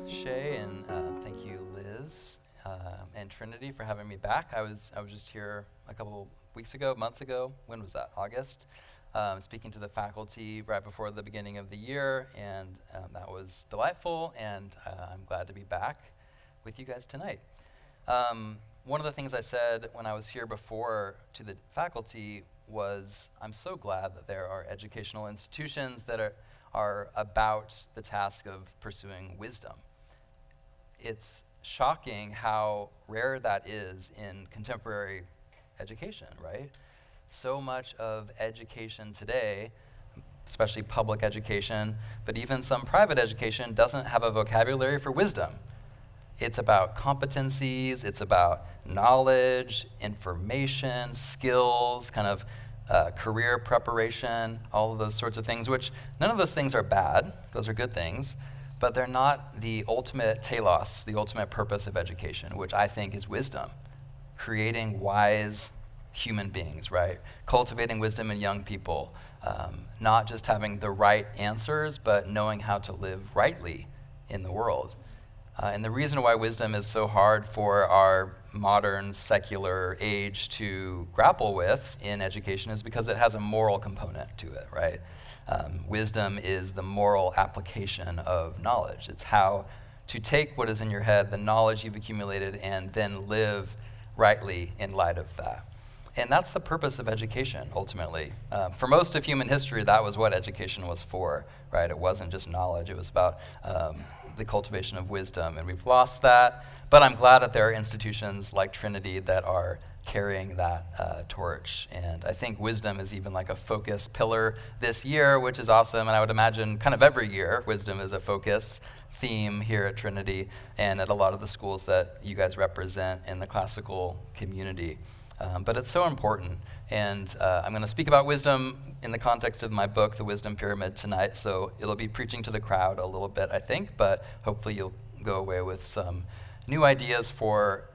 Shay, and thank you, Liz and Trinity, for having me back. I was just here a couple weeks ago, months ago. When was that? August. Speaking to the faculty right before the beginning of the year, and that was delightful. And I'm glad to be back with you guys tonight. One of the things I said when I was here before to the faculty was, I'm so glad that there are educational institutions that are about the task of pursuing wisdom. It's shocking how rare that is in contemporary education, right? So much of education today, especially public education, but even some private education, doesn't have a vocabulary for wisdom. It's about competencies, it's about knowledge, information, skills, kind of career preparation, all of those sorts of things, which none of those things are bad. Those are good things. But they're not the ultimate telos, the ultimate purpose of education, which I think is wisdom. Creating wise human beings, right? Cultivating wisdom in young people. Not just having the right answers, but knowing how to live rightly in the world. And the reason why wisdom is so hard for our modern secular age to grapple with in education is because it has a moral component to it, right? Wisdom is the moral application of knowledge. It's how to take what is in your head, the knowledge you've accumulated, and then live rightly in light of that. And that's the purpose of education, ultimately. For most of human history, that was what education was for, right? It wasn't just knowledge. It was about the cultivation of wisdom, and we've lost that. But I'm glad that there are institutions like Trinity that are carrying that torch. And I think wisdom is even like a focus pillar this year, which is awesome. And I would imagine kind of every year, wisdom is a focus theme here at Trinity and at a lot of the schools that you guys represent in the classical community. But it's so important. And I'm going to speak about wisdom in the context of my book, The Wisdom Pyramid, tonight. So it'll be preaching to the crowd a little bit, I think, but hopefully you'll go away with some new ideas for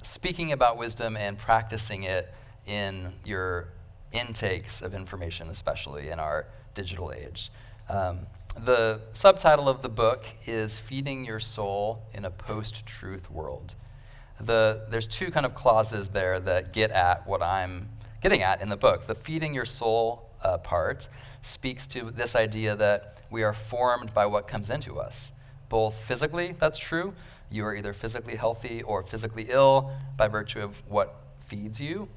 speaking about wisdom and practicing it in your intakes of information, especially in our digital age. The subtitle of the book is Feeding Your Soul in a Post-Truth World. There's two kind of clauses there that get at what I'm getting at in the book. The feeding your soul part speaks to this idea that we are formed by what comes into us. Both physically, that's true. You are either physically healthy or physically ill by virtue of what feeds you,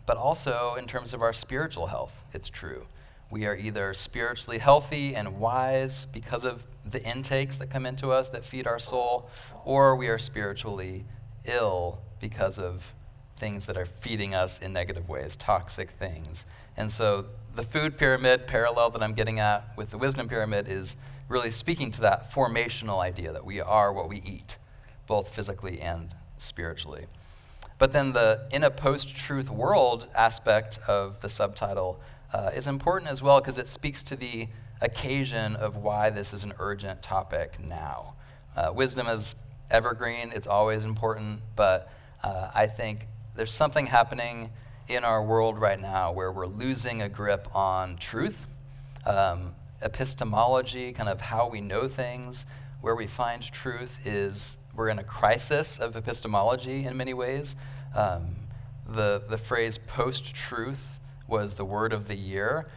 but also in terms of our spiritual health, it's true. We are either spiritually healthy and wise because of the intakes that come into us that feed our soul, or we are spiritually ill because of things that are feeding us in negative ways, toxic things. And so the food pyramid parallel that I'm getting at with the wisdom pyramid is really speaking to that formational idea that we are what we eat, both physically and spiritually. But then the in a post-truth world aspect of the subtitle is important as well because it speaks to the occasion of why this is an urgent topic now. Wisdom is evergreen, it's always important, but I think there's something happening in our world right now where we're losing a grip on truth, epistemology, kind of how we know things, where we find truth is we're in a crisis of epistemology in many ways. The phrase post-truth was the word of the year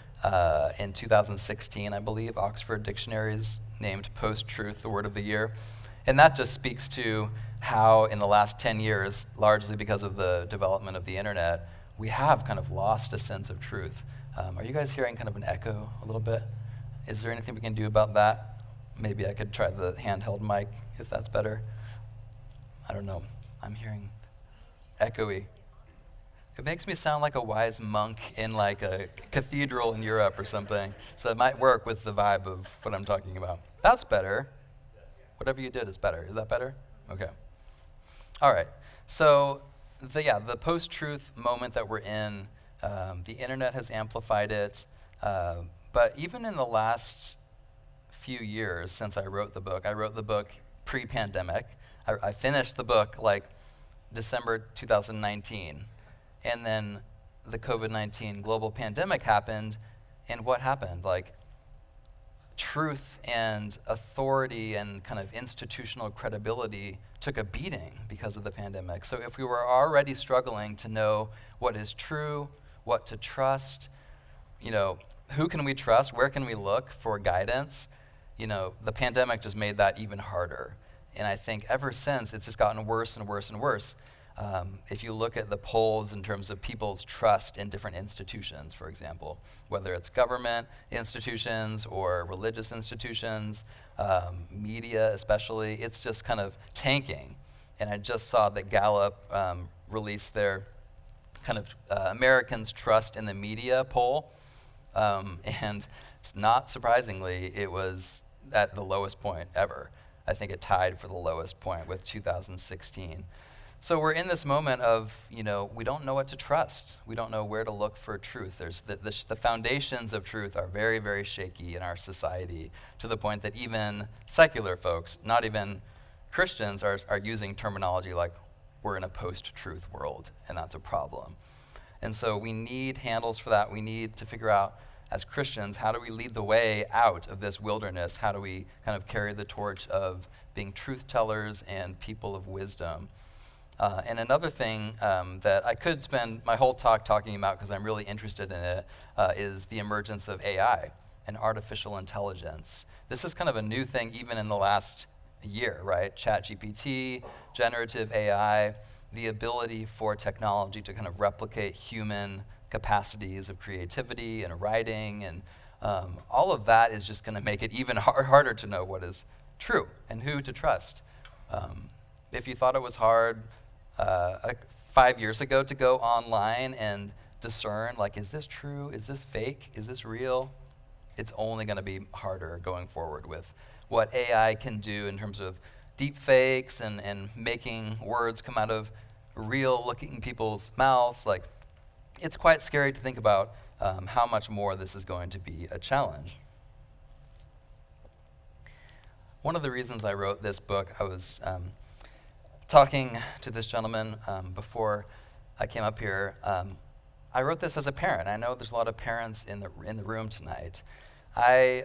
in 2016, I believe. Oxford Dictionaries named post-truth the word of the year. And that just speaks to how in the last 10 years, largely because of the development of the internet, we have kind of lost a sense of truth. Are you guys hearing kind of an echo a little bit? Is there anything we can do about that? Maybe I could try the handheld mic if that's better. I don't know. I'm hearing echoey. It makes me sound like a wise monk in like a cathedral in Europe or something. So it might work with the vibe of what I'm talking about. That's better. Whatever you did is better. Is that better? Okay. All right. So the post-truth moment that we're in, the internet has amplified it. But even in the last few years since I wrote the book pre-pandemic. I finished the book like December 2019. And then the COVID-19 global pandemic happened. And what happened? Like, truth and authority and kind of institutional credibility took a beating because of the pandemic. So if we were already struggling to know what is true, what to trust, who can we trust, where can we look for guidance, the pandemic just made that even harder. And I think ever since, it's just gotten worse and worse and worse. If you look at the polls in terms of people's trust in different institutions, for example, whether it's government institutions or religious institutions, media especially, it's just kind of tanking. And I just saw that Gallup released their kind of Americans' trust in the media poll. And not surprisingly, it was at the lowest point ever. I think it tied for the lowest point with 2016. So we're in this moment of, we don't know what to trust. We don't know where to look for truth. There's the foundations of truth are very, very shaky in our society, to the point that even secular folks, not even Christians, are using terminology like we're in a post-truth world, and that's a problem. And so we need handles for that. We need to figure out, as Christians, how do we lead the way out of this wilderness? How do we kind of carry the torch of being truth tellers and people of wisdom? And another thing that I could spend my whole talk talking about, because I'm really interested in it, is the emergence of AI and artificial intelligence. This is kind of a new thing even in the last year, right? ChatGPT, generative AI, the ability for technology to kind of replicate human capacities of creativity and writing, and all of that is just going to make it even harder to know what is true and who to trust. If you thought it was hard 5 years ago to go online and discern, is this true? Is this fake? Is this real? It's only going to be harder going forward with what AI can do in terms of deep fakes and making words come out of real-looking people's mouths. It's quite scary to think about how much more this is going to be a challenge. One of the reasons I wrote this book, I was talking to this gentleman before I came up here. I wrote this as a parent. I know there's a lot of parents in the room tonight. I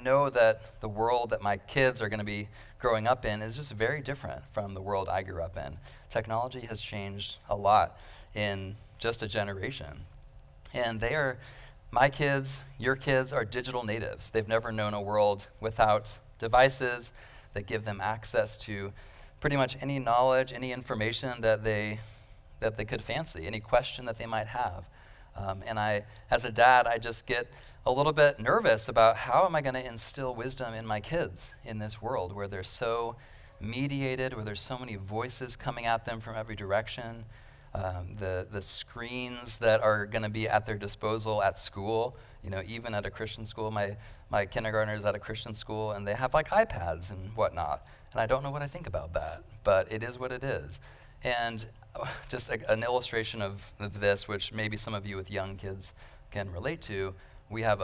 know that the world that my kids are going to be growing up in is just very different from the world I grew up in. Technology has changed a lot in just a generation. And my kids, your kids, are digital natives. They've never known a world without devices that give them access to pretty much any knowledge, any information that they could fancy, any question that they might have. And as a dad, I just get a little bit nervous about how am I going to instill wisdom in my kids in this world where they're so mediated, where there's so many voices coming at them from every direction, the screens that are going to be at their disposal at school, even at a Christian school. My kindergartner is at a Christian school, and they have iPads and whatnot. And I don't know what I think about that, but it is what it is. And just an illustration of this, which maybe some of you with young kids can relate to, we have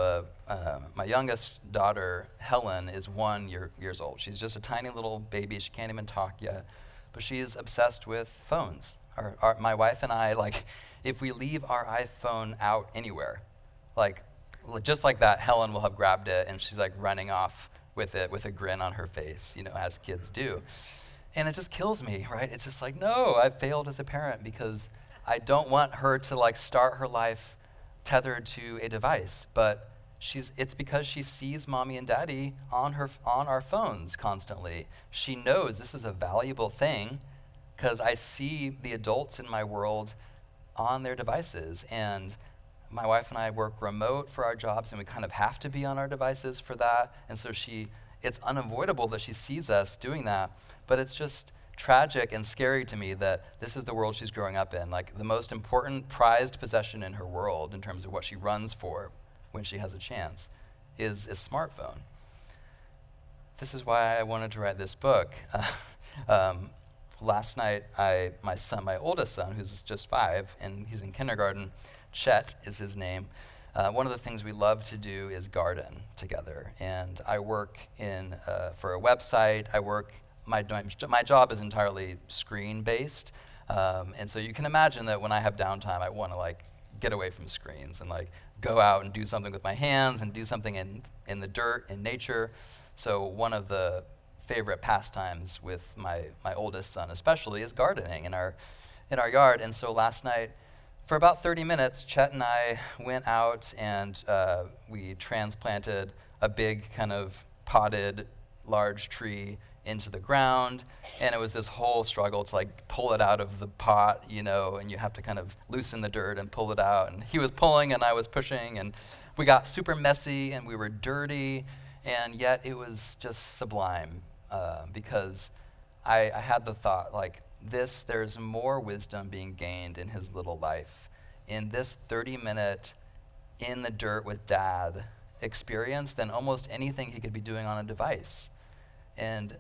my youngest daughter, Helen, is 1 years old. She's just a tiny little baby. She can't even talk yet, but she's obsessed with phones. My wife and I, if we leave our iPhone out anywhere, just like that, Helen will have grabbed it, and she's running off with it with a grin on her face, as kids do. And it just kills me, right? It's just no, I've failed as a parent because I don't want her to start her life tethered to a device. But it's because she sees mommy and daddy on our phones constantly. She knows this is a valuable thing because I see the adults in my world on their devices. And my wife and I work remote for our jobs, and we kind of have to be on our devices for that. And so it's unavoidable that she sees us doing that. But it's just tragic and scary to me that this is the world she's growing up in. The most important prized possession in her world in terms of what she runs for when she has a chance is a smartphone. This is why I wanted to write this book. Last night, my oldest son, who's just 5, and he's in kindergarten, Chet is his name. One of the things we love to do is garden together. And I work for a website. My job is entirely screen-based. And so you can imagine that when I have downtime, I want to get away from screens and go out and do something with my hands and do something in the dirt, in nature. So one of the favorite pastimes with my oldest son especially is gardening in our yard. And so last night, for about 30 minutes, Chet and I went out and we transplanted a big kind of potted large tree into the ground, and it was this whole struggle to like pull it out of the pot, you know, and you have to kind of loosen the dirt and pull it out. And he was pulling and I was pushing, and we got super messy and we were dirty, and yet it was just sublime because I had the thought, like, there's more wisdom being gained in his little life. In this 30-minute in the dirt with dad experience than almost anything he could be doing on a device. And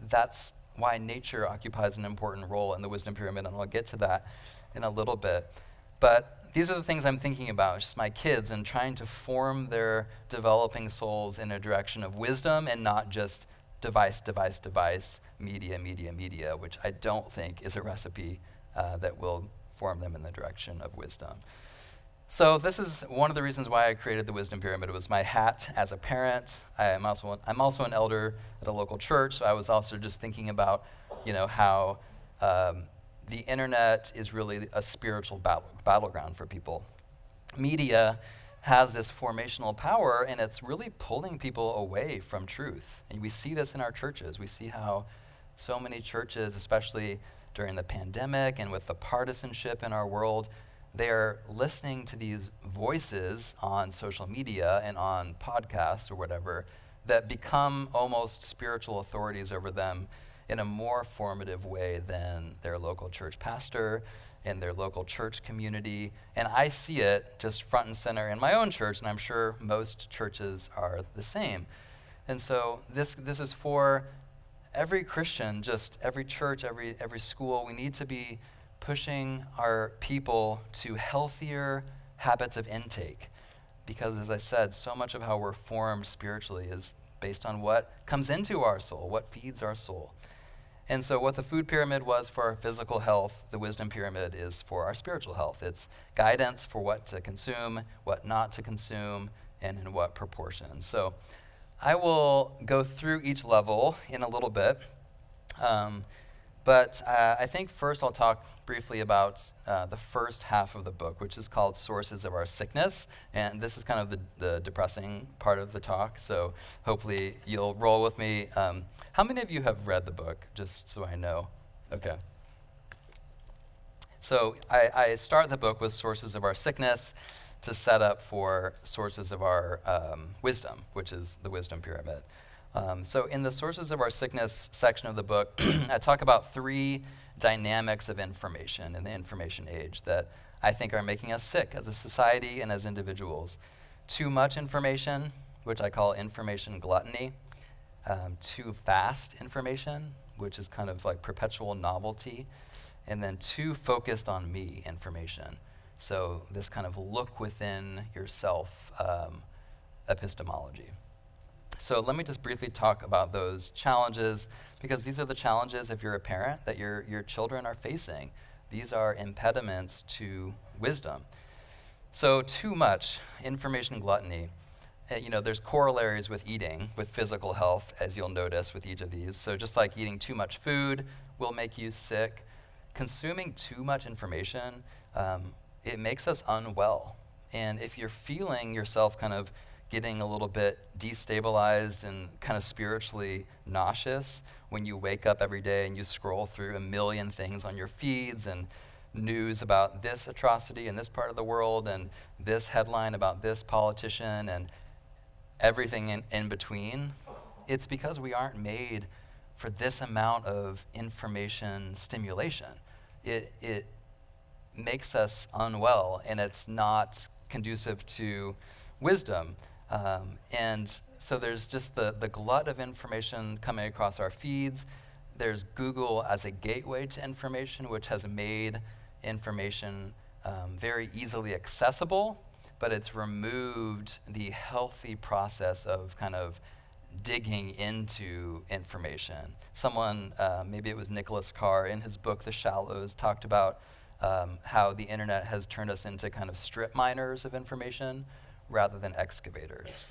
that's why nature occupies an important role in the wisdom pyramid, and I'll get to that in a little bit. But these are the things I'm thinking about, just my kids, and trying to form their developing souls in a direction of wisdom and not just device, media, which I don't think is a recipe that will form them in the direction of wisdom. So this is one of the reasons why I created the Wisdom Pyramid. It was my hat as a parent. I'm also an elder at a local church, so I was also just thinking about, you know, how the internet is really a spiritual battleground for people. Media has this formational power, and it's really pulling people away from truth. And we see this in our churches. We see how so many churches, especially during the pandemic and with the partisanship in our world, they are listening to these voices on social media and on podcasts or whatever that become almost spiritual authorities over them in a more formative way than their local church pastor and their local church community. And I see it just front and center in my own church, and I'm sure most churches are the same. And so this is for every Christian, just every church, every school. We need to be pushing our people to healthier habits of intake. Because as I said, so much of how we're formed spiritually is based on what comes into our soul, what feeds our soul. And so what the food pyramid was for our physical health, the wisdom pyramid is for our spiritual health. It's guidance for what to consume, what not to consume, and in what proportion. So I will go through each level in a little bit. But I think first I'll talk briefly about the first half of the book, which is called Sources of Our Sickness. And this is kind of the depressing part of the talk, so hopefully you'll roll with me. How many of you have read the book, just so I know? Okay. So I start the book with Sources of Our Sickness to set up for Sources of Our Wisdom, which is the Wisdom Pyramid. So in the Sources of Our Sickness section of the book, I talk about three dynamics of information in the information age that I think are making us sick as a society and as individuals. Too much information, which I call information gluttony. Too fast information, which is kind of like perpetual novelty. And then too focused on me information. So this kind of look within yourself epistemology. So let me just briefly talk about those challenges, because these are the challenges, if you're a parent, that your children are facing. These are impediments to wisdom. So too much information gluttony. There's corollaries with eating, with physical health, as you'll notice with each of these. So just like eating too much food will make you sick, consuming too much information, it makes us unwell. And if you're feeling yourself kind of getting a little bit destabilized and kind of spiritually nauseous when you wake up every day and you scroll through a million things on your feeds and news about this atrocity in this part of the world and this headline about this politician and everything in between, it's because we aren't made for this amount of information stimulation. It makes us unwell, and it's not conducive to wisdom. And so there's just the glut of information coming across our feeds. There's Google as a gateway to information, which has made information very easily accessible, but it's removed the healthy process of kind of digging into information. Someone, maybe it was Nicholas Carr, in his book, The Shallows, talked about how the internet has turned us into kind of strip miners of information, rather than excavators.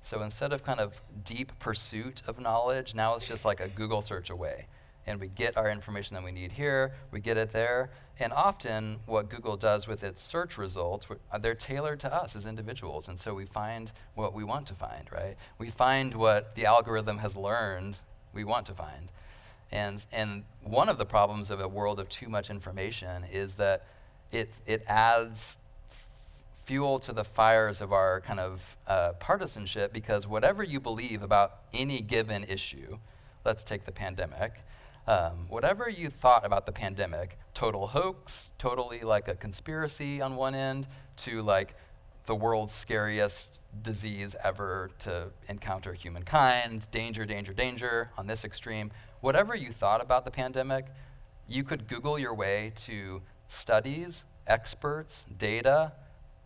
So instead of kind of deep pursuit of knowledge, now it's just like a Google search away. And we get our information that we need here, we get it there. And often what Google does with its search results, they're tailored to us as individuals. And so we find what we want to find, right? We find what the algorithm has learned we want to find. And one of the problems of a world of too much information is that it adds fuel to the fires of our kind of partisanship, because whatever you believe about any given issue, let's take the pandemic, whatever you thought about the pandemic, total hoax, totally like a conspiracy on one end, to like the world's scariest disease ever to encounter humankind, danger, danger, danger, on this extreme, whatever you thought about the pandemic, you could Google your way to studies, experts, data,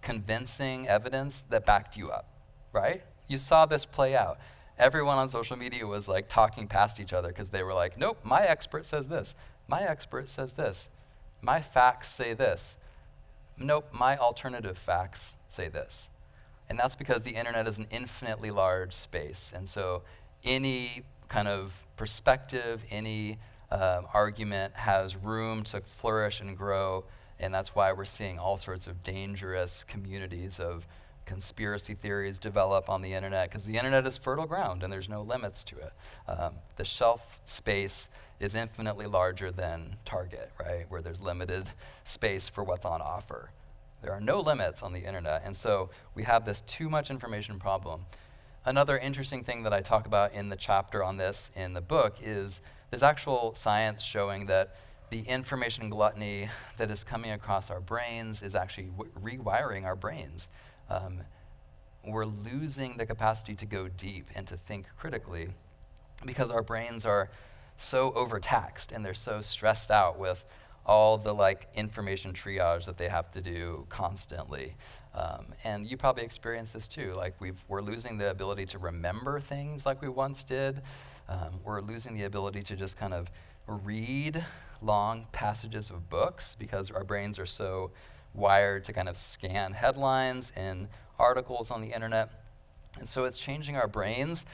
convincing evidence that backed you up, right? You saw this play out. Everyone on social media was like talking past each other because they were like, nope, my expert says this. My expert says this. My facts say this. Nope, my alternative facts say this. And that's because the internet is an infinitely large space. And so any kind of perspective, any argument has room to flourish and grow. And that's why we're seeing all sorts of dangerous communities of conspiracy theories develop on the internet, because the internet is fertile ground and there's no limits to it. The shelf space is infinitely larger than Target, right, where there's limited space for what's on offer. There are no limits on the internet, and so we have this too much information problem. Another interesting thing that I talk about in the chapter on this in the book is there's actual science showing that the information gluttony that is coming across our brains is actually rewiring our brains. We're losing the capacity to go deep and to think critically because our brains are so overtaxed and they're so stressed out with all the like information triage that they have to do constantly. And you probably experience this too. Like we're losing the ability to remember things like we once did. We're losing the ability to just kind of read long passages of books because our brains are so wired to kind of scan headlines and articles on the internet. And so it's changing our brains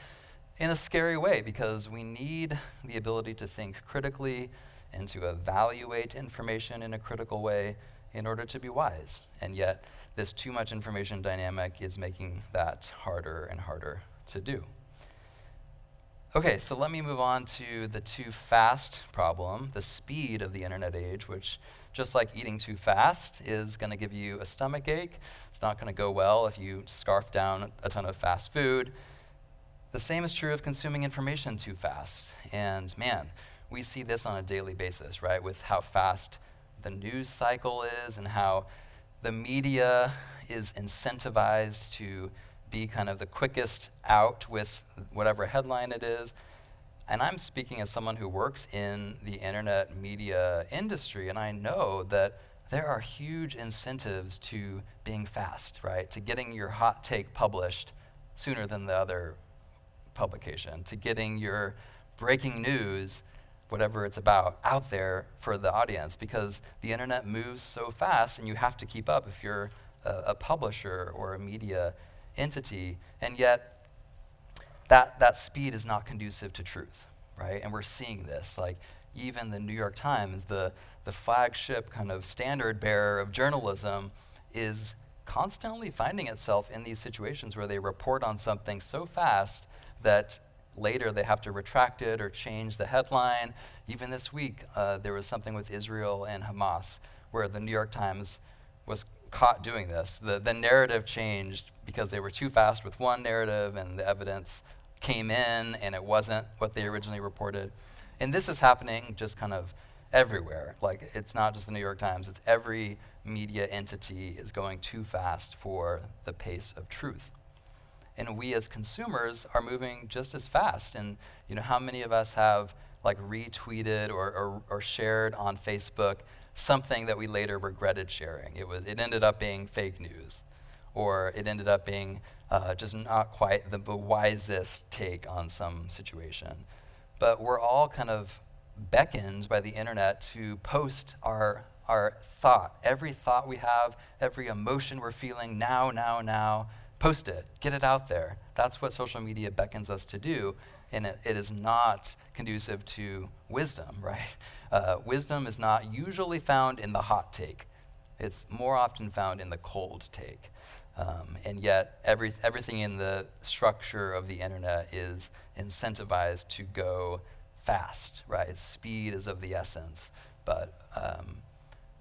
in a scary way because we need the ability to think critically and to evaluate information in a critical way in order to be wise. And yet this too much information dynamic is making that harder and harder to do. Okay, so let me move on to the too fast problem, the speed of the internet age, which just like eating too fast is going to give you a stomach ache. It's not going to go well if you scarf down a ton of fast food. The same is true of consuming information too fast. And man, we see this on a daily basis, right, with how fast the news cycle is and how the media is incentivized to be kind of the quickest out with whatever headline it is. And I'm speaking as someone who works in the internet media industry, and I know that there are huge incentives to being fast, right? To getting your hot take published sooner than the other publication, to getting your breaking news, whatever it's about, out there for the audience, because the internet moves so fast and you have to keep up if you're a publisher or a media entity, and yet that speed is not conducive to truth, right? And we're seeing this, like even the New York Times, the flagship kind of standard bearer of journalism, is constantly finding itself in these situations where they report on something so fast that later they have to retract it or change the headline. Even this week, there was something with Israel and Hamas where the New York Times was caught doing this. The narrative changed because they were too fast with one narrative and the evidence came in and it wasn't what they originally reported. And this is happening just kind of everywhere. Like, it's not just the New York Times, it's every media entity is going too fast for the pace of truth. And we as consumers are moving just as fast. And you know, how many of us have like retweeted or shared on Facebook something that we later regretted sharing? It ended up being fake news, or it ended up being just not quite the wisest take on some situation. But we're all kind of beckoned by the internet to post our every thought we have, every emotion we're feeling now, post it, get it out there. That's what social media beckons us to do, and it is not conducive to wisdom, right? Wisdom is not usually found in the hot take. It's more often found in the cold take. And yet, everything in the structure of the internet is incentivized to go fast, right? Speed is of the essence. But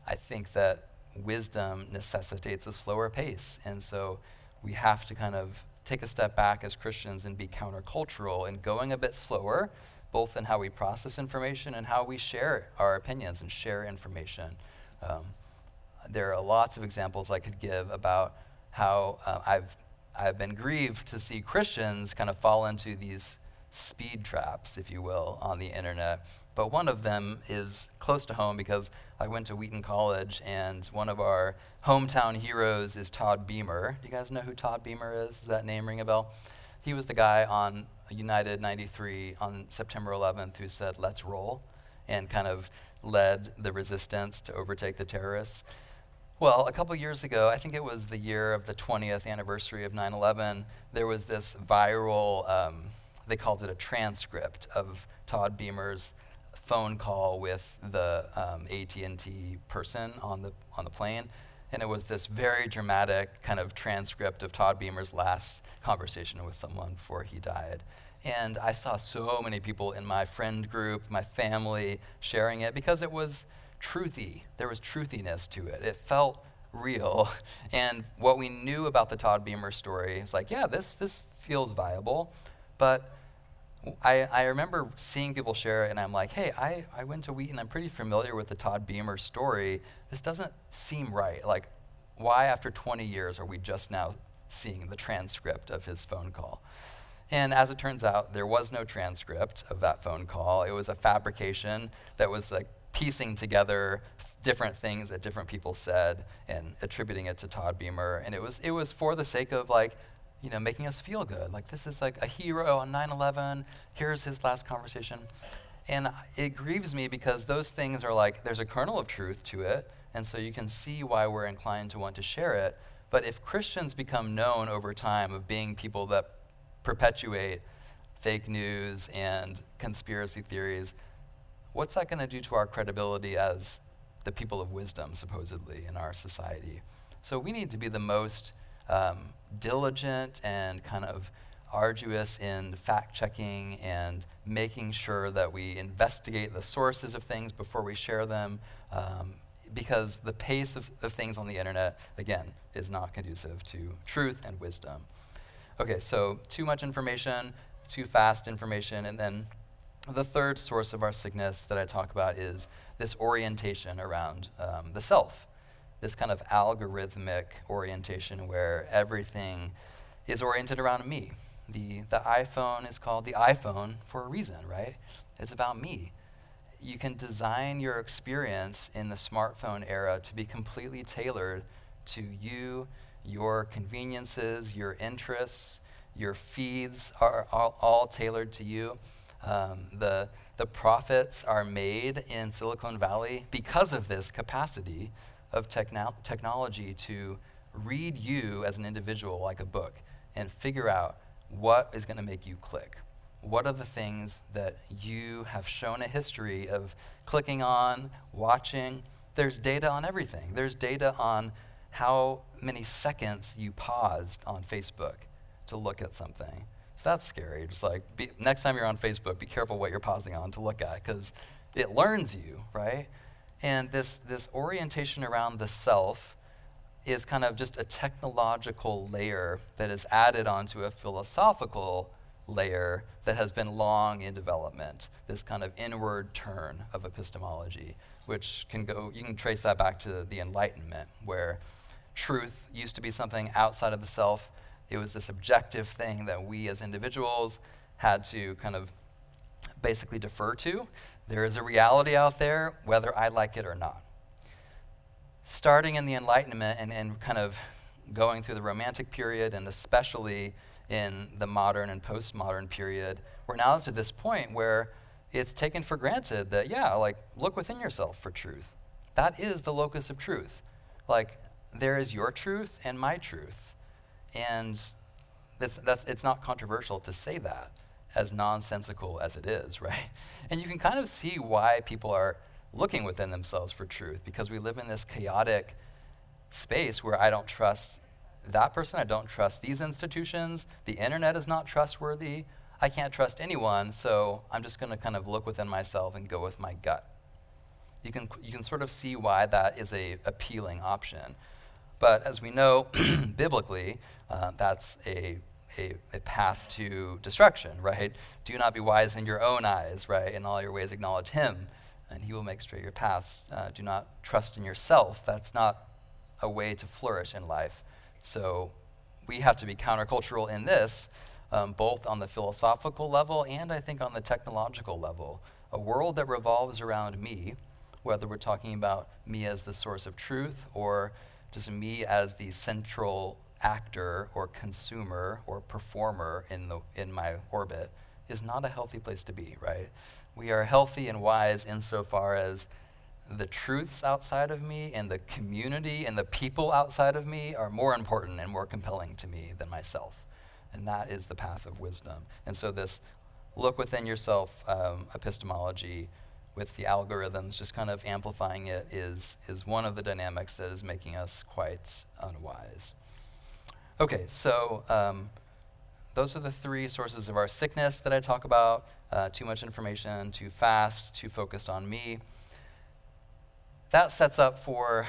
I think that wisdom necessitates a slower pace. And so we have to kind of take a step back as Christians and be countercultural and going a bit slower, both in how we process information and how we share our opinions and share information. There are lots of examples I could give about how I've been grieved to see Christians kind of fall into these speed traps, if you will, on the internet. But one of them is close to home because I went to Wheaton College, and one of our hometown heroes is Todd Beamer. Do you guys know who Todd Beamer is? Does that name ring a bell? He was the guy on United 93 on September 11th who said, "Let's roll," and kind of led the resistance to overtake the terrorists. Well, a couple years ago, I think it was the year of the 20th anniversary of 9/11, there was this viral, they called it a transcript of Todd Beamer's phone call with the AT&T person on the plane. And it was this very dramatic kind of transcript of Todd Beamer's last conversation with someone before he died. And I saw so many people in my friend group, my family, sharing it because it was truthy. There was truthiness to it. It felt real. And what we knew about the Todd Beamer story is like, yeah, this feels viable. But I remember seeing people share it, and I'm like, hey, I went to Wheaton. I'm pretty familiar with the Todd Beamer story. This doesn't seem right. Like, why after 20 years are we just now seeing the transcript of his phone call? And as it turns out, there was no transcript of that phone call. It was a fabrication that was like piecing together different things that different people said and attributing it to Todd Beamer. And it was for the sake of like, making us feel good. Like, this is like a hero on 9/11. Here's his last conversation. And it grieves me because those things are like, there's a kernel of truth to it. And so you can see why we're inclined to want to share it. But if Christians become known over time of being people that perpetuate fake news and conspiracy theories, what's that going to do to our credibility as the people of wisdom, supposedly, in our society? So we need to be the most diligent and kind of arduous in fact-checking and making sure that we investigate the sources of things before we share them, because the pace of things on the internet, again, is not conducive to truth and wisdom. Okay, so too much information, too fast information, and then the third source of our sickness that I talk about is this orientation around the self, this kind of algorithmic orientation where everything is oriented around me. The iPhone is called the iPhone for a reason, right? It's about me. You can design your experience in the smartphone era to be completely tailored to you, your conveniences, your interests, your feeds are all tailored to you. The profits are made in Silicon Valley because of this capacity of technology to read you as an individual like a book and figure out what is going to make you click. What are the things that you have shown a history of clicking on, watching? There's data on everything. There's data on how many seconds you paused on Facebook to look at something. So that's scary. Just like, next time you're on Facebook, be careful what you're pausing on to look at, because it learns you, right? And this orientation around the self is kind of just a technological layer that is added onto a philosophical layer that has been long in development, this kind of inward turn of epistemology, which you can trace that back to the Enlightenment, where truth used to be something outside of the self. It was this objective thing that we as individuals had to kind of basically defer to. There is a reality out there, whether I like it or not. Starting in the Enlightenment and kind of going through the Romantic period, and especially in the modern and postmodern period, we're now to this point where it's taken for granted that, look within yourself for truth. That is the locus of truth. Like, there is your truth and my truth. And it's not controversial to say that, as nonsensical as it is, right? And you can kind of see why people are looking within themselves for truth, because we live in this chaotic space where I don't trust that person, I don't trust these institutions, the internet is not trustworthy, I can't trust anyone, so I'm just going to kind of look within myself and go with my gut. You can sort of see why that is a appealing option. But as we know, biblically, that's a path to destruction, right? Do not be wise in your own eyes, right? In all your ways acknowledge him, and he will make straight your paths. Do not trust in yourself. That's not a way to flourish in life. So we have to be countercultural in this, both on the philosophical level and I think on the technological level. A world that revolves around me, whether we're talking about me as the source of truth or just me as the central actor or consumer or performer in my orbit, is not a healthy place to be, right? We are healthy and wise insofar as the truths outside of me and the community and the people outside of me are more important and more compelling to me than myself. And that is the path of wisdom. And so this look within yourself epistemology with the algorithms just kind of amplifying it is one of the dynamics that is making us quite unwise. Okay, so those are the three sources of our sickness that I talk about. Too much information, too fast, too focused on me. That sets up for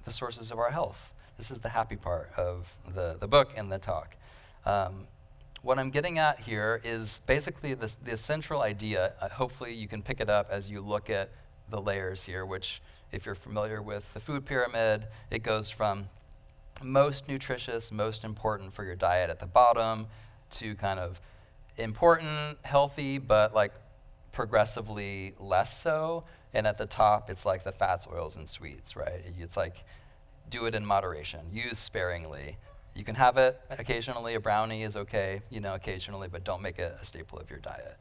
the sources of our health. This is the happy part of the book and the talk. What I'm getting at here is basically the central idea. Hopefully you can pick it up as you look at the layers here, which if you're familiar with the food pyramid, it goes from most nutritious, most important for your diet at the bottom to kind of important, healthy, but like progressively less so. And at the top, it's like the fats, oils, and sweets, right? It's like, do it in moderation, use sparingly. You can have it occasionally, a brownie is okay, occasionally, but don't make it a staple of your diet.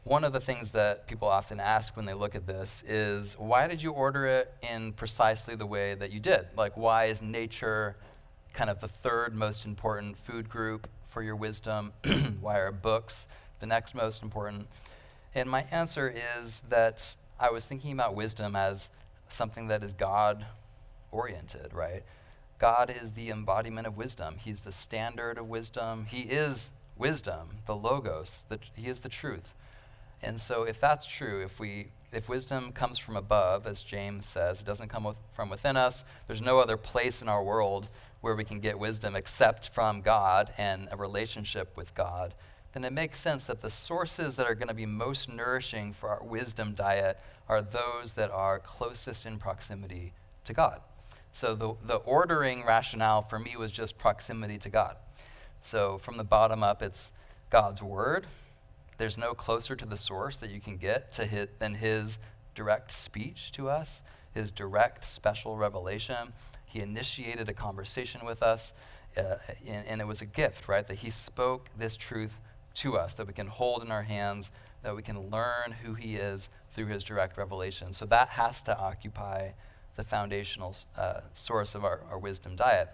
One of the things that people often ask when they look at this is, why did you order it in precisely the way that you did? Like, why is nature kind of the third most important food group for your wisdom? Why are books the next most important? And my answer is that I was thinking about wisdom as something that is God-oriented, right? God is the embodiment of wisdom. He's the standard of wisdom. He is wisdom, the logos. He is the truth. And so if that's true, if wisdom comes from above, as James says, it doesn't come from within us, there's no other place in our world where we can get wisdom except from God and a relationship with God, then it makes sense that the sources that are going to be most nourishing for our wisdom diet are those that are closest in proximity to God. So the ordering rationale for me was just proximity to God. So from the bottom up, it's God's word. There's no closer to the source that you can get than his direct speech to us, his direct special revelation. He initiated a conversation with us, and it was a gift, right? That he spoke this truth to us, that we can hold in our hands, that we can learn who he is through his direct revelation. So that has to occupy the foundational source of our wisdom diet.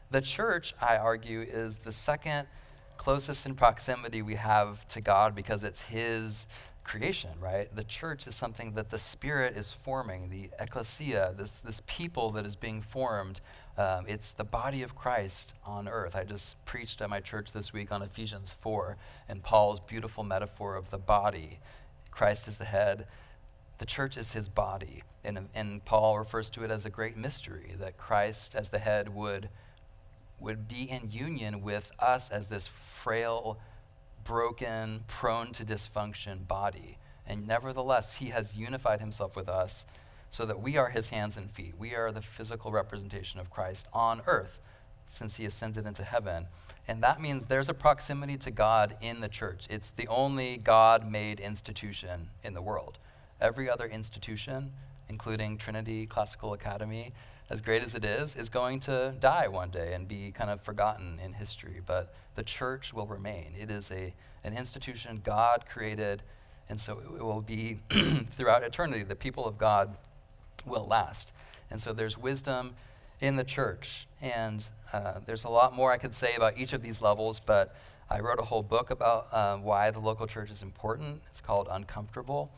The church, I argue, is the second closest in proximity we have to God because it's his creation, right? The church is something that the Spirit is forming, the ecclesia, this people that is being formed. It's the body of Christ on earth. I just preached at my church this week on Ephesians 4 and Paul's beautiful metaphor of the body. Christ is the head. The church is his body. And Paul refers to it as a great mystery, that Christ as the head would be in union with us as this frail, broken, prone to dysfunction body. And nevertheless, he has unified himself with us so that we are his hands and feet. We are the physical representation of Christ on earth since he ascended into heaven. And that means there's a proximity to God in the church. It's the only God-made institution in the world. Every other institution, including Trinity Classical Academy, as great as it is going to die one day and be kind of forgotten in history. But the church will remain. It is an institution God created, and so it will be throughout eternity. The people of God will last. And so there's wisdom in the church. And there's a lot more I could say about each of these levels, but I wrote a whole book about why the local church is important. It's called Uncomfortable.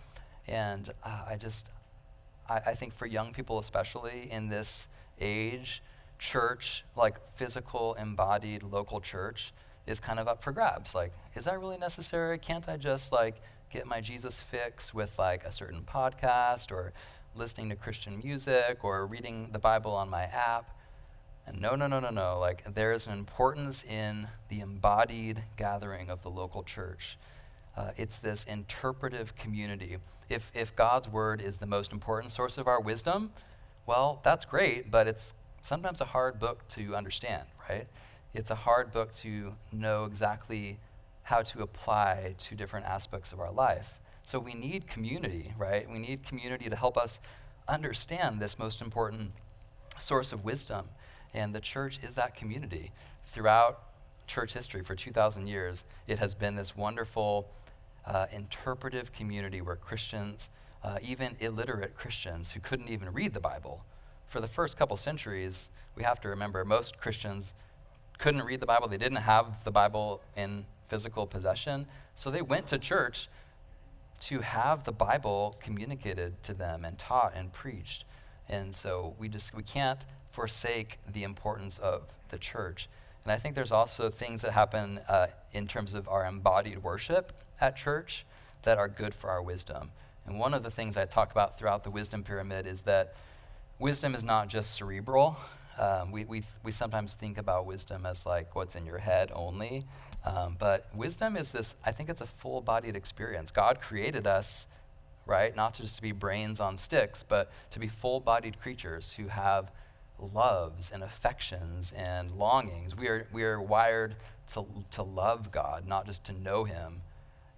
And I think for young people especially in this age, church, like physical, embodied local church, is kind of up for grabs. Like, is that really necessary? Can't I just get my Jesus fix with a certain podcast or listening to Christian music or reading the Bible on my app? And no. There is an importance in the embodied gathering of the local church. It's this interpretive community. If God's word is the most important source of our wisdom, well, that's great, but it's sometimes a hard book to understand, right? It's a hard book to know exactly how to apply to different aspects of our life. So we need community, right? We need community to help us understand this most important source of wisdom. And the church is that community. Throughout church history, for 2,000 years, it has been this wonderful interpretive community where Christians, even illiterate Christians who couldn't even read the Bible, for the first couple centuries, we have to remember most Christians couldn't read the Bible. They didn't have the Bible in physical possession. So they went to church to have the Bible communicated to them and taught and preached. And so we can't forsake the importance of the church. And I think there's also things that happen in terms of our embodied worship at church that are good for our wisdom. And one of the things I talk about throughout the wisdom pyramid is that wisdom is not just cerebral. We sometimes think about wisdom as what's in your head only. But wisdom is this, I think it's a full-bodied experience. God created us, right, not just to be brains on sticks, but to be full-bodied creatures who have loves and affections and longings. We are wired to love God, not just to know him,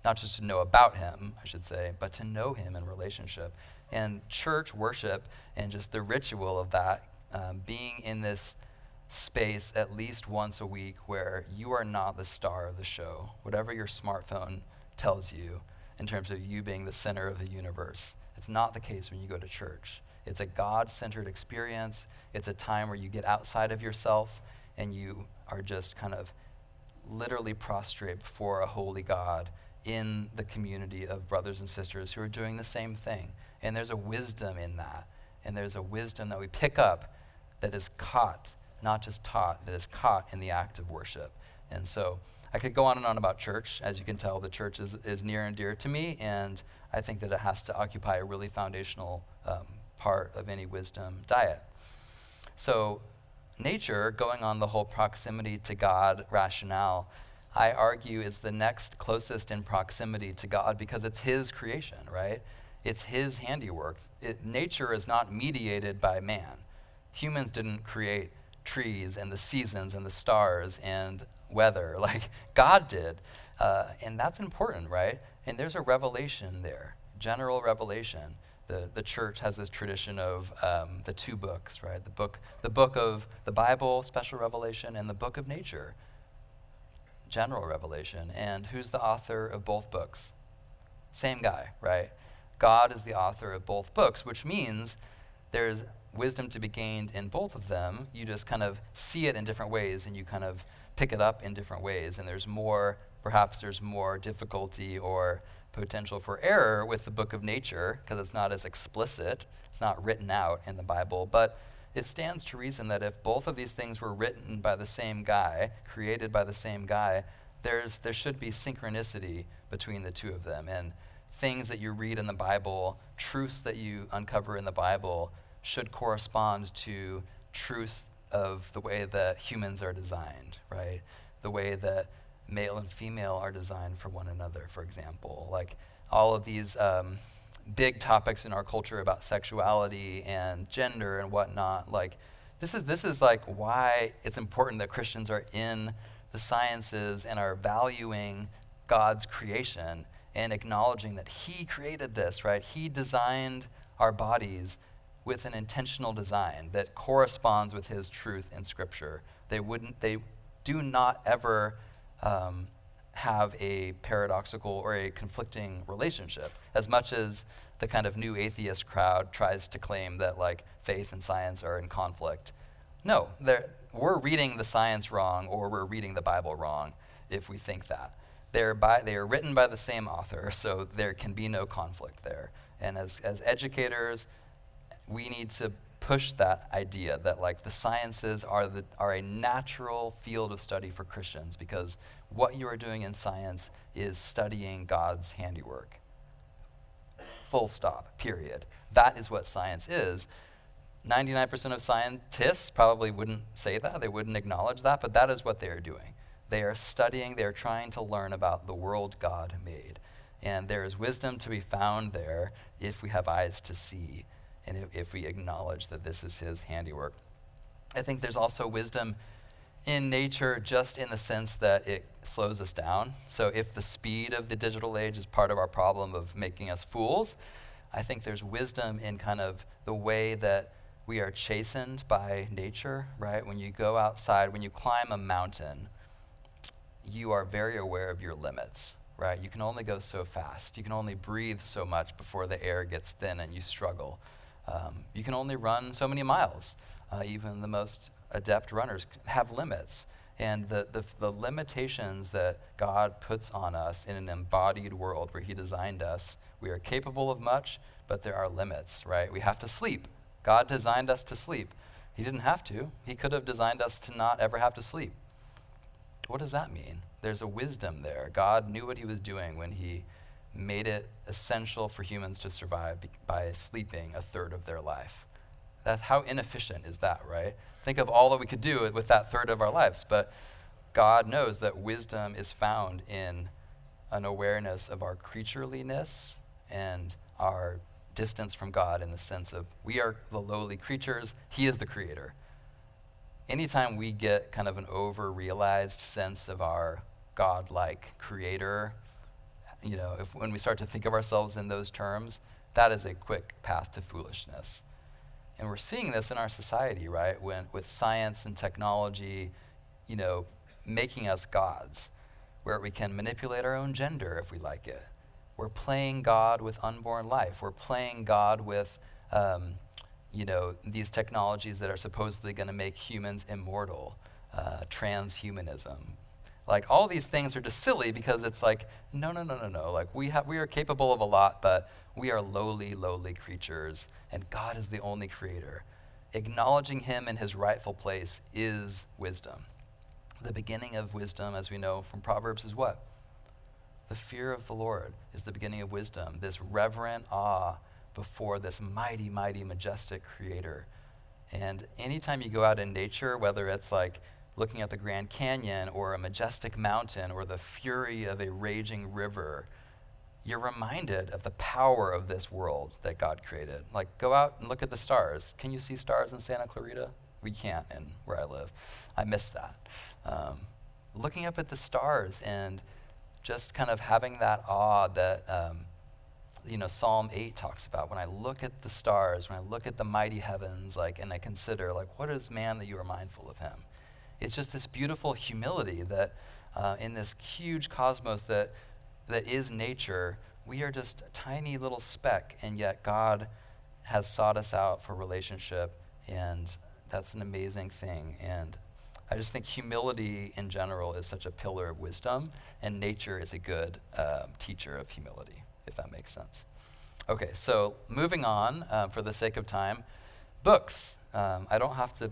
not just to know about him, I should say, but to know him in relationship. And church worship and just the ritual of that, being in this space at least once a week where you are not the star of the show, whatever your smartphone tells you in terms of you being the center of the universe. It's not the case when you go to church. It's a God-centered experience. It's a time where you get outside of yourself and you are just kind of literally prostrate before a holy God in the community of brothers and sisters who are doing the same thing. And there's a wisdom in that. And there's a wisdom that we pick up that is caught, not just taught, that is caught in the act of worship. And so I could go on and on about church. As you can tell, the church is near and dear to me, and I think that it has to occupy a really foundational part of any wisdom diet. So nature, going on the whole proximity to God rationale, I argue is the next closest in proximity to God because it's his creation, right? It's his handiwork. Nature is not mediated by man. Humans didn't create trees and the seasons and the stars and weather like God did. And that's important, right? And there's a revelation there, general revelation. The church has this tradition of the two books, right? The book of the Bible, special revelation, and the book of nature, general revelation. And who's the author of both books? Same guy, right? God is the author of both books, which means there's wisdom to be gained in both of them. You just kind of see it in different ways and you kind of pick it up in different ways. And perhaps there's more difficulty or potential for error with the book of nature because it's not as explicit. It's not written out in the Bible. But it stands to reason that if both of these things were written by the same guy, created by the same guy, there should be synchronicity between the two of them. And things that you read in the Bible, truths that you uncover in the Bible, should correspond to truths of the way that humans are designed, right? The way that male and female are designed for one another, for example. Like all of these big topics in our culture about sexuality and gender and whatnot, like this is like why it's important that Christians are in the sciences and are valuing God's creation and acknowledging that he created this, right? He designed our bodies with an intentional design that corresponds with his truth in Scripture. They do not ever have a paradoxical or a conflicting relationship, as much as the kind of new atheist crowd tries to claim that like faith and science are in conflict. No, we're reading the science wrong or we're reading the Bible wrong if we think that. They are written by the same author, so there can be no conflict there. And as educators, we need to push that idea that like the sciences are a natural field of study for Christians, because what you are doing in science is studying God's handiwork. Full stop, period. That is what science is. 99% of scientists probably wouldn't say that, they wouldn't acknowledge that, but that is what they are doing. They are studying, they are trying to learn about the world God made. And there is wisdom to be found there if we have eyes to see, and if we acknowledge that this is his handiwork. I think there's also wisdom in nature, just in the sense that it slows us down. So if the speed of the digital age is part of our problem of making us fools, I think there's wisdom in kind of the way that we are chastened by nature, right? When you go outside, when you climb a mountain, you are very aware of your limits, right? You can only go so fast. You can only breathe so much before the air gets thin and you struggle. You can only run so many miles. Even the most adept runners have limits. And the limitations that God puts on us in an embodied world where he designed us, we are capable of much, but there are limits, right? We have to sleep. God designed us to sleep. He didn't have to. He could have designed us to not ever have to sleep. What does that mean? There's a wisdom there. God knew what he was doing when he made it essential for humans to survive by sleeping a third of their life. How inefficient is that, right? Think of all that we could do with that third of our lives. But God knows that wisdom is found in an awareness of our creatureliness and our distance from God, in the sense of we are the lowly creatures, he is the creator. Anytime we get kind of an over-realized sense of our God-like creator, when we start to think of ourselves in those terms, that is a quick path to foolishness. And we're seeing this in our society, right? With science and technology, making us gods, where we can manipulate our own gender if we like it. We're playing God with unborn life. We're playing God with, these technologies that are supposedly going to make humans immortal, transhumanism. Like, all these things are just silly because it's like, no. Like, we are capable of a lot, but we are lowly, lowly creatures, and God is the only creator. Acknowledging him in his rightful place is wisdom. The beginning of wisdom, as we know from Proverbs, is what? The fear of the Lord is the beginning of wisdom, this reverent awe before this mighty, mighty, majestic creator. And anytime you go out in nature, whether it's like looking at the Grand Canyon or a majestic mountain or the fury of a raging river, you're reminded of the power of this world that God created. Like, go out and look at the stars. Can you see stars in Santa Clarita? We can't in where I live. I miss that. Looking up at the stars and just kind of having that awe that, Psalm 8 talks about. When I look at the stars, when I look at the mighty heavens, and I consider, what is man that you are mindful of him? It's just this beautiful humility that in this huge cosmos that is nature, we are just a tiny little speck, and yet God has sought us out for relationship, and that's an amazing thing. And I just think humility in general is such a pillar of wisdom, and nature is a good teacher of humility, if that makes sense. Okay, so moving on, for the sake of time, books. I don't have to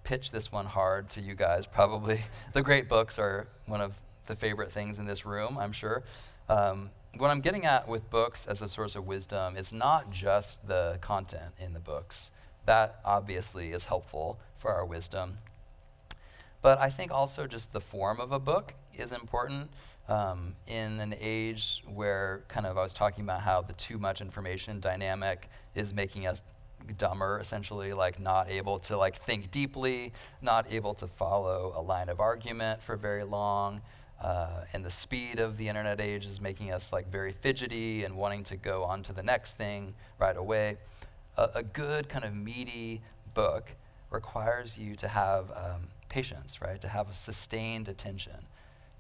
pitch this one hard to you guys, probably. The great books are one of the favorite things in this room, I'm sure. What I'm getting at with books as a source of wisdom is not just the content in the books. That obviously is helpful for our wisdom. But I think also just the form of a book is important in an age where I was talking about how the too much information dynamic is making us dumber, essentially, not able to think deeply, not able to follow a line of argument for very long. And the speed of the internet age is making us very fidgety and wanting to go on to the next thing right away. A good kind of meaty book requires you to have patience, right? To have a sustained attention,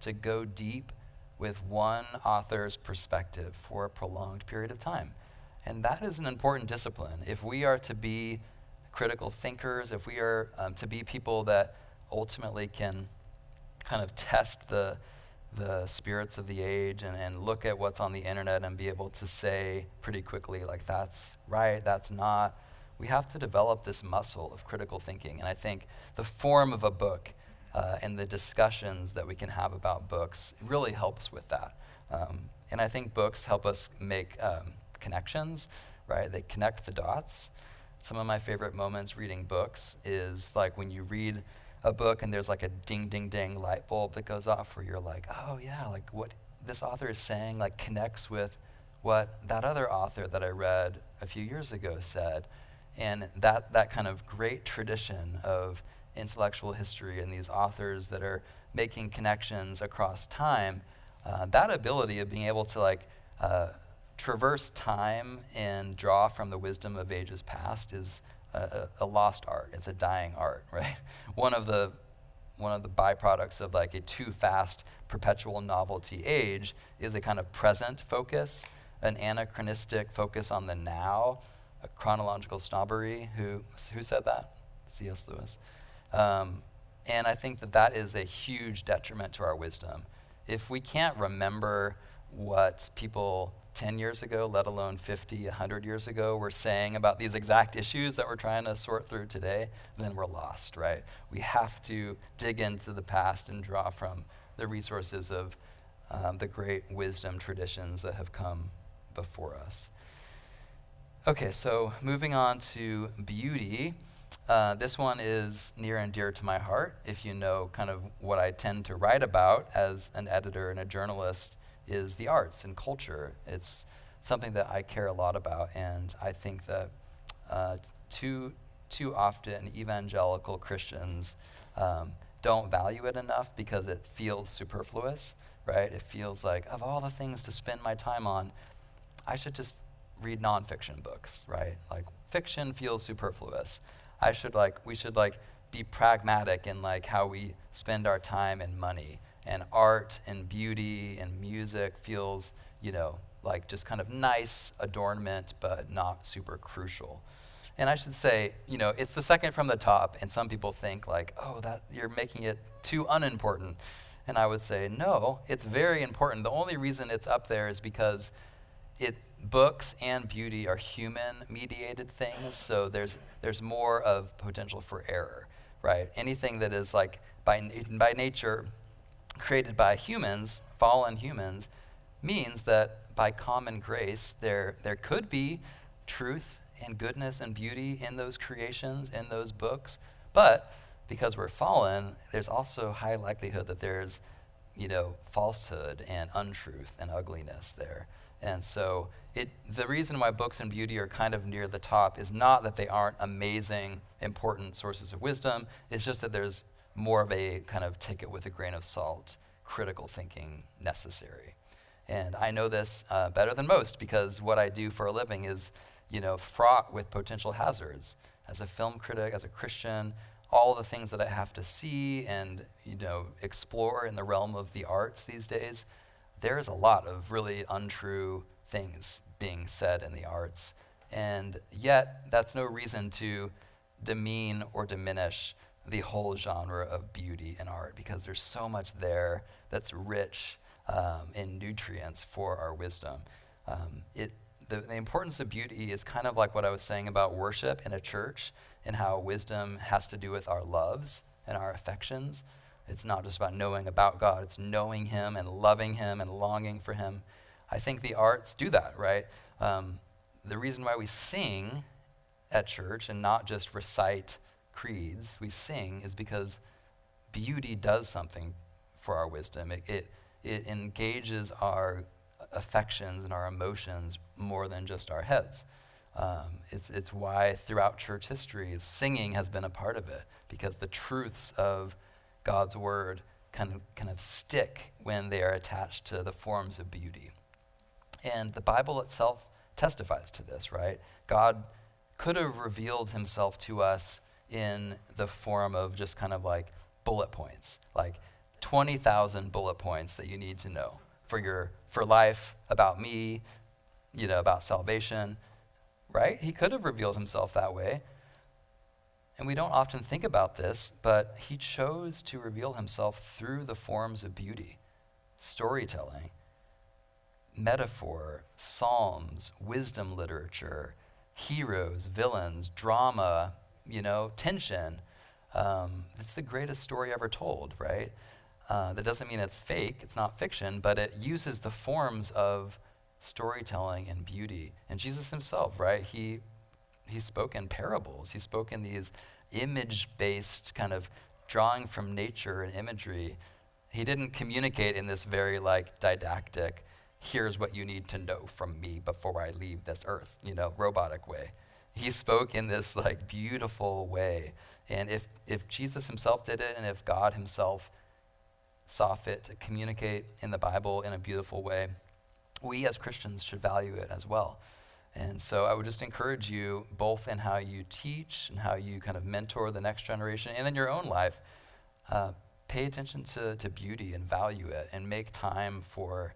to go deep with one author's perspective for a prolonged period of time. And that is an important discipline. If we are to be critical thinkers, if we are to be people that ultimately can kind of test the spirits of the age and look at what's on the internet and be able to say pretty quickly, like, that's right, that's not. We have to develop this muscle of critical thinking. And I think the form of a book and the discussions that we can have about books really helps with that. And I think books help us make connections, right? They connect the dots. Some of my favorite moments reading books is like when you read a book and there's like a ding, ding, ding light bulb that goes off where you're like, oh yeah, like what this author is saying like connects with what that other author that I read a few years ago said. And that kind of great tradition of intellectual history and these authors that are making connections across time, that ability of being able to like traverse time and draw from the wisdom of ages past is a lost art. It's a dying art, right? One of the byproducts of like a too fast perpetual novelty age is a kind of present focus, an anachronistic focus on the now, a chronological snobbery. Who said that? C.S. Lewis. And I think that is a huge detriment to our wisdom. If we can't remember what people 10 years ago, let alone 50, 100 years ago, were saying about these exact issues that we're trying to sort through today, then we're lost, right? We have to dig into the past and draw from the resources of the great wisdom traditions that have come before us. Okay, so moving on to beauty. This one is near and dear to my heart. If you know kind of what I tend to write about as an editor and a journalist is the arts and culture. It's something that I care a lot about, and I think that too often evangelical Christians don't value it enough because it feels superfluous, right? It feels like, of all the things to spend my time on, I should just read nonfiction books, right? Like, fiction feels superfluous. We should be pragmatic in like how we spend our time and money. And art and beauty and music feels, like just kind of nice adornment, but not super crucial. And I should say, it's the second from the top, and some people think like, oh, that you're making it too unimportant. And I would say, no, it's very important. The only reason it's up there is because books and beauty are human-mediated things, so there's more of potential for error, right? Anything that is like by nature created by humans, fallen humans, means that by common grace there could be truth and goodness and beauty in those creations, in those books, but because we're fallen, there's also high likelihood that there's falsehood and untruth and ugliness there. And so the reason why books and beauty are kind of near the top is not that they aren't amazing, important sources of wisdom. It's just that there's more of a kind of take it with a grain of salt, critical thinking necessary. And I know this better than most because what I do for a living is, fraught with potential hazards. As a film critic, as a Christian, all the things that I have to see and, explore in the realm of the arts these days, there's a lot of really untrue things being said in the arts. And yet, that's no reason to demean or diminish the whole genre of beauty and art because there's so much there that's rich in nutrients for our wisdom. The importance of beauty is kind of like what I was saying about worship in a church and how wisdom has to do with our loves and our affections. It's not just about knowing about God, it's knowing him and loving him and longing for him. I think the arts do that, right? The reason why we sing at church and not just recite creeds, we sing, is because beauty does something for our wisdom. It engages our affections and our emotions more than just our heads. It's why throughout church history, singing has been a part of it, because the truths of God's word kind of stick when they are attached to the forms of beauty. And the Bible itself testifies to this, right? God could have revealed himself to us in the form of just kind of like bullet points, like 20,000 bullet points that you need to know for life, about me, about salvation, right? He could have revealed himself that way. And we don't often think about this, but he chose to reveal himself through the forms of beauty, storytelling, metaphor, psalms, wisdom literature, heroes, villains, drama, tension. It's the greatest story ever told, right? That doesn't mean it's fake, it's not fiction, but it uses the forms of storytelling and beauty. And Jesus himself, right? He spoke in parables. He spoke in these image-based kind of drawing from nature and imagery. He didn't communicate in this very didactic, here's what you need to know from me before I leave this earth, robotic way. He spoke in this beautiful way. And if Jesus himself did it, and if God himself saw fit to communicate in the Bible in a beautiful way, we as Christians should value it as well. And so I would just encourage you, both in how you teach and how you kind of mentor the next generation, and in your own life, pay attention to beauty and value it, and make time for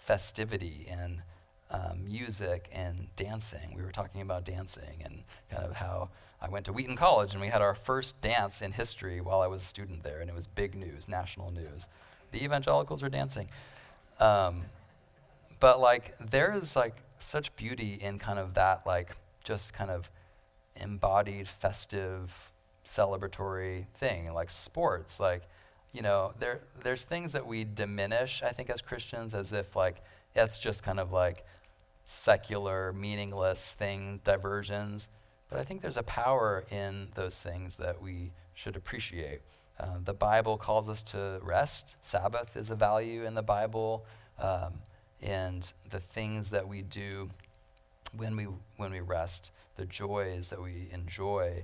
festivity and music and dancing. We were talking about dancing and kind of how I went to Wheaton College and we had our first dance in history while I was a student there, and it was big news, national news. The evangelicals are dancing. But there's such beauty in kind of that just kind of embodied festive celebratory thing, like sports, there's things that we diminish, I think, as Christians, as if that's just kind of secular, meaningless thing, diversions. But I think there's a power in those things that we should appreciate. The Bible calls us to rest. Sabbath is a value in the Bible. And the things that we do when we rest, the joys that we enjoy.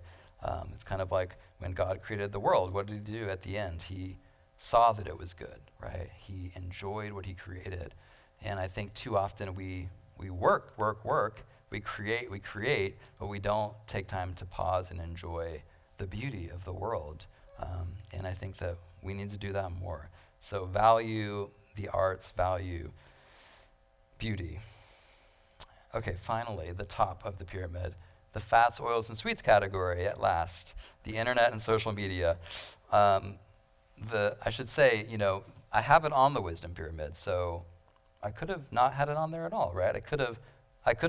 It's kind of like when God created the world. What did he do at the end? He saw that it was good, right? He enjoyed what he created. And I think too often we work, we create, but we don't take time to pause and enjoy the beauty of the world. And I think that we need to do that more. So value the arts, value beauty. Okay, finally, the top of the pyramid, the fats, oils, and sweets category at last, the internet and social media. I should say, I have it on the wisdom pyramid, so I could have not had it on there at all, right? I could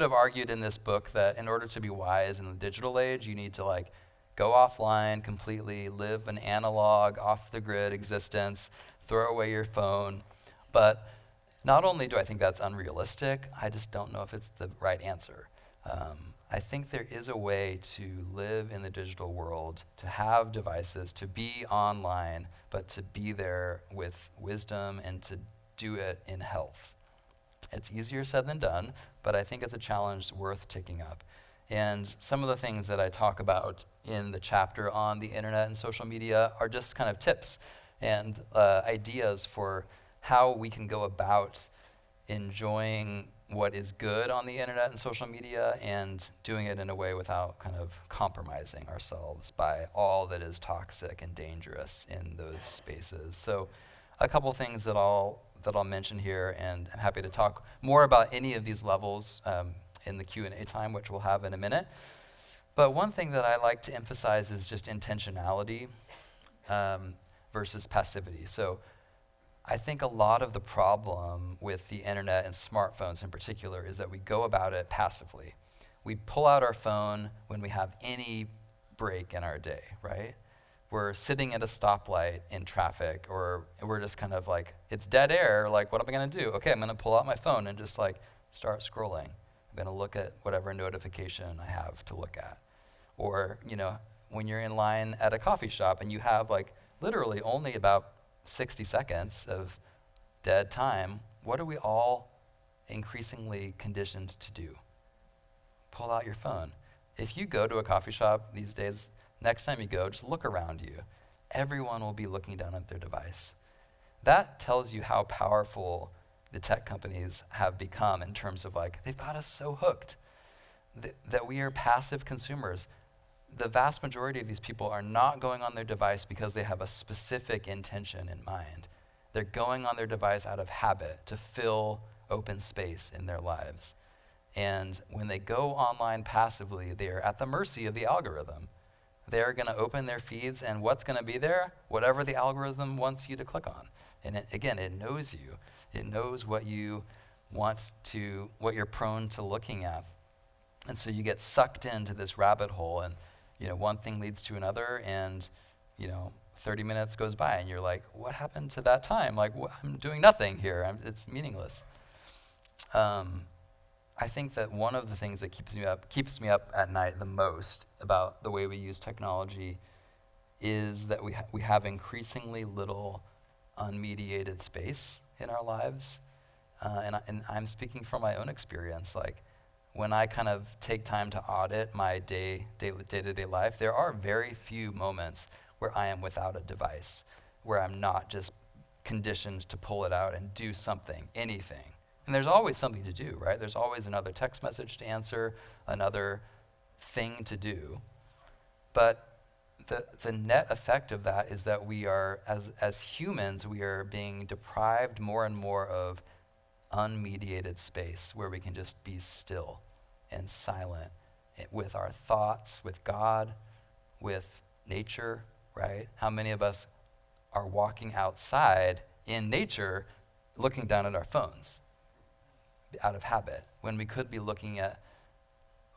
have argued in this book that in order to be wise in the digital age, you need to go offline completely, live an analog, off-the-grid existence, throw away your phone. But not only do I think that's unrealistic, I just don't know if it's the right answer. I think there is a way to live in the digital world, to have devices, to be online, but to be there with wisdom and to do it in health. It's easier said than done, but I think it's a challenge worth taking up. And some of the things that I talk about in the chapter on the internet and social media are just kind of tips and ideas for how we can go about enjoying what is good on the internet and social media and doing it in a way without kind of compromising ourselves by all that is toxic and dangerous in those spaces. So a couple things that I'll mention here, and I'm happy to talk more about any of these levels in the Q&A time, which we'll have in a minute. But one thing that I like to emphasize is just intentionality versus passivity. So I think a lot of the problem with the internet and smartphones in particular is that we go about it passively. We pull out our phone when we have any break in our day, right? We're sitting at a stoplight in traffic, or we're just kind of it's dead air, what am I gonna do? Okay, I'm gonna pull out my phone and just start scrolling. I'm gonna look at whatever notification I have to look at. Or, when you're in line at a coffee shop and you have literally only about 60 seconds of dead time, what are we all increasingly conditioned to do? Pull out your phone. If you go to a coffee shop these days, next time you go, just look around you. Everyone will be looking down at their device. That tells you how powerful the tech companies have become in terms of they've got us so hooked that we are passive consumers. The vast majority of these people are not going on their device because they have a specific intention in mind. They're going on their device out of habit to fill open space in their lives. And when they go online passively, they are at the mercy of the algorithm. they're going to open their feeds, and what's going to be there? Whatever the algorithm wants you to click on. And again, it knows you. It knows what you want to, what you're prone to looking at. And so you get sucked into this rabbit hole, and one thing leads to another, and 30 minutes goes by, and you're like, what happened to that time? Like, I'm doing nothing here. It's meaningless. I think that one of the things that keeps me up at night the most about the way we use technology is that we have increasingly little unmediated space in our lives. And I'm speaking from my own experience. Like, when I kind of take time to audit my day-to-day life, there are very few moments where I am without a device, where I'm not just conditioned to pull it out and do something, anything. And there's always something to do, right? There's always another text message to answer, another thing to do. But the net effect of that is that we are, as humans, we are being deprived more and more of unmediated space where we can just be still and silent with our thoughts, with God, with nature, right? How many of us are walking outside in nature looking down at our phones out of habit when we could be looking at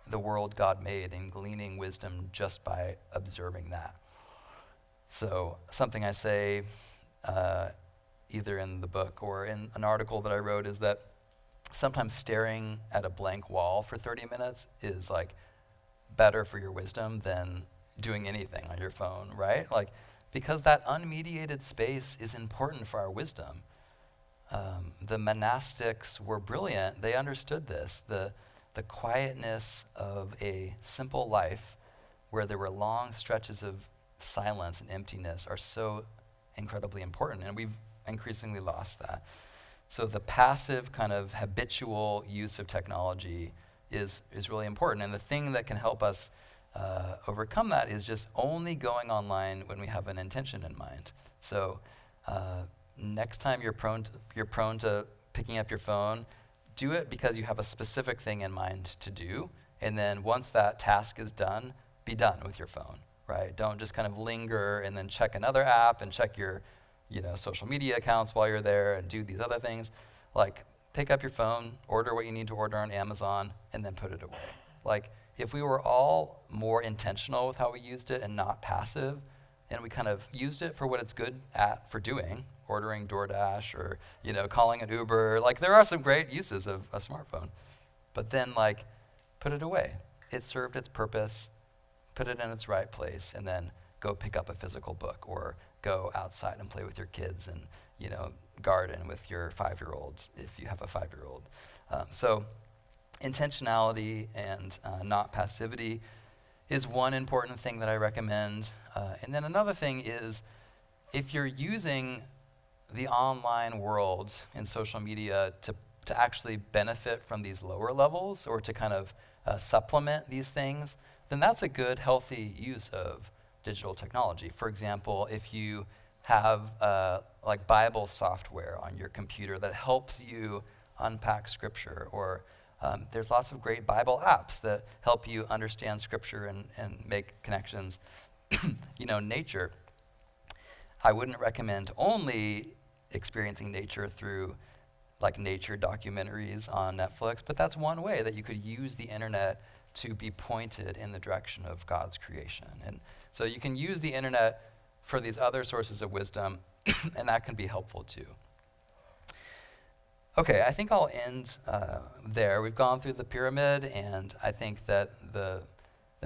the world God made and gleaning wisdom just by observing that? So something I say either in the book or in an article that I wrote is that sometimes staring at a blank wall for 30 minutes is like better for your wisdom than doing anything on your phone, right? Like, because that unmediated space is important for our wisdom. The monastics were brilliant. They understood this. The quietness of a simple life where there were long stretches of silence and emptiness are so incredibly important, and we've increasingly lost that. So the passive kind of habitual use of technology is really important, and the thing that can help us overcome that is just only going online when we have an intention in mind. So next time you're prone to picking up your phone, do it because you have a specific thing in mind to do, and then once that task is done, be done with your phone, right? Don't just kind of linger and then check another app and check your social media accounts while you're there and do these other things. Like, pick up your phone, order what you need to order on Amazon, and then put it away. Like, if we were all more intentional with how we used it and not passive, and we kind of used it for what it's good for doing, ordering DoorDash or, calling an Uber, like, there are some great uses of a smartphone. But then, like, put it away. It served its purpose, put it in its right place, and then go pick up a physical book or go outside and play with your kids and, garden with your 5-year-old if you have a 5-year-old. So intentionality and not passivity is one important thing that I recommend. And then another thing is, if you're using the online world and social media to actually benefit from these lower levels or to kind of supplement these things, then that's a good, healthy use of digital technology. For example, if you have like Bible software on your computer that helps you unpack Scripture, or there's lots of great Bible apps that help you understand Scripture and make connections. Nature. I wouldn't recommend only experiencing nature through like nature documentaries on Netflix, but that's one way that you could use the internet to be pointed in the direction of God's creation. And so you can use the internet for these other sources of wisdom, and that can be helpful too. Okay, I think I'll end there. We've gone through the pyramid, and I think that the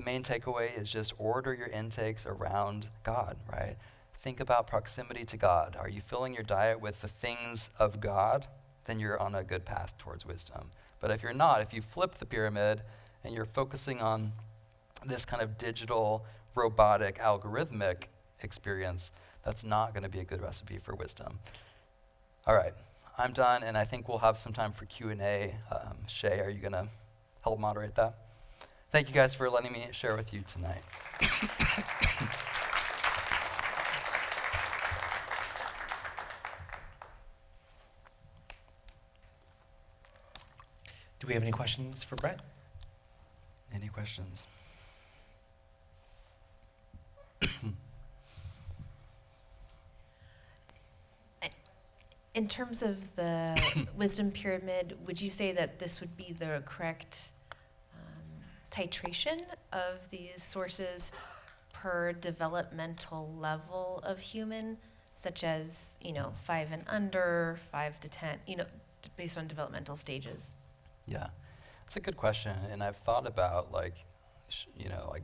main takeaway is just order your intakes around God, right? Think about proximity to God. Are you filling your diet with the things of God? Then you're on a good path towards wisdom. But if you're not, if you flip the pyramid and you're focusing on this kind of digital, robotic, algorithmic experience, that's not going to be a good recipe for wisdom. All right, I'm done, and I think we'll have some time for Q&A. Shay, are you going to help moderate that? Thank you guys for letting me share with you tonight. Do we have any questions for Brett? Any questions? In terms of the wisdom pyramid, would you say that this would be the correct titration of these sources per developmental level of human, such as, 5 and under, 5 to 10, based on developmental stages? Yeah, it's a good question, and I've thought about like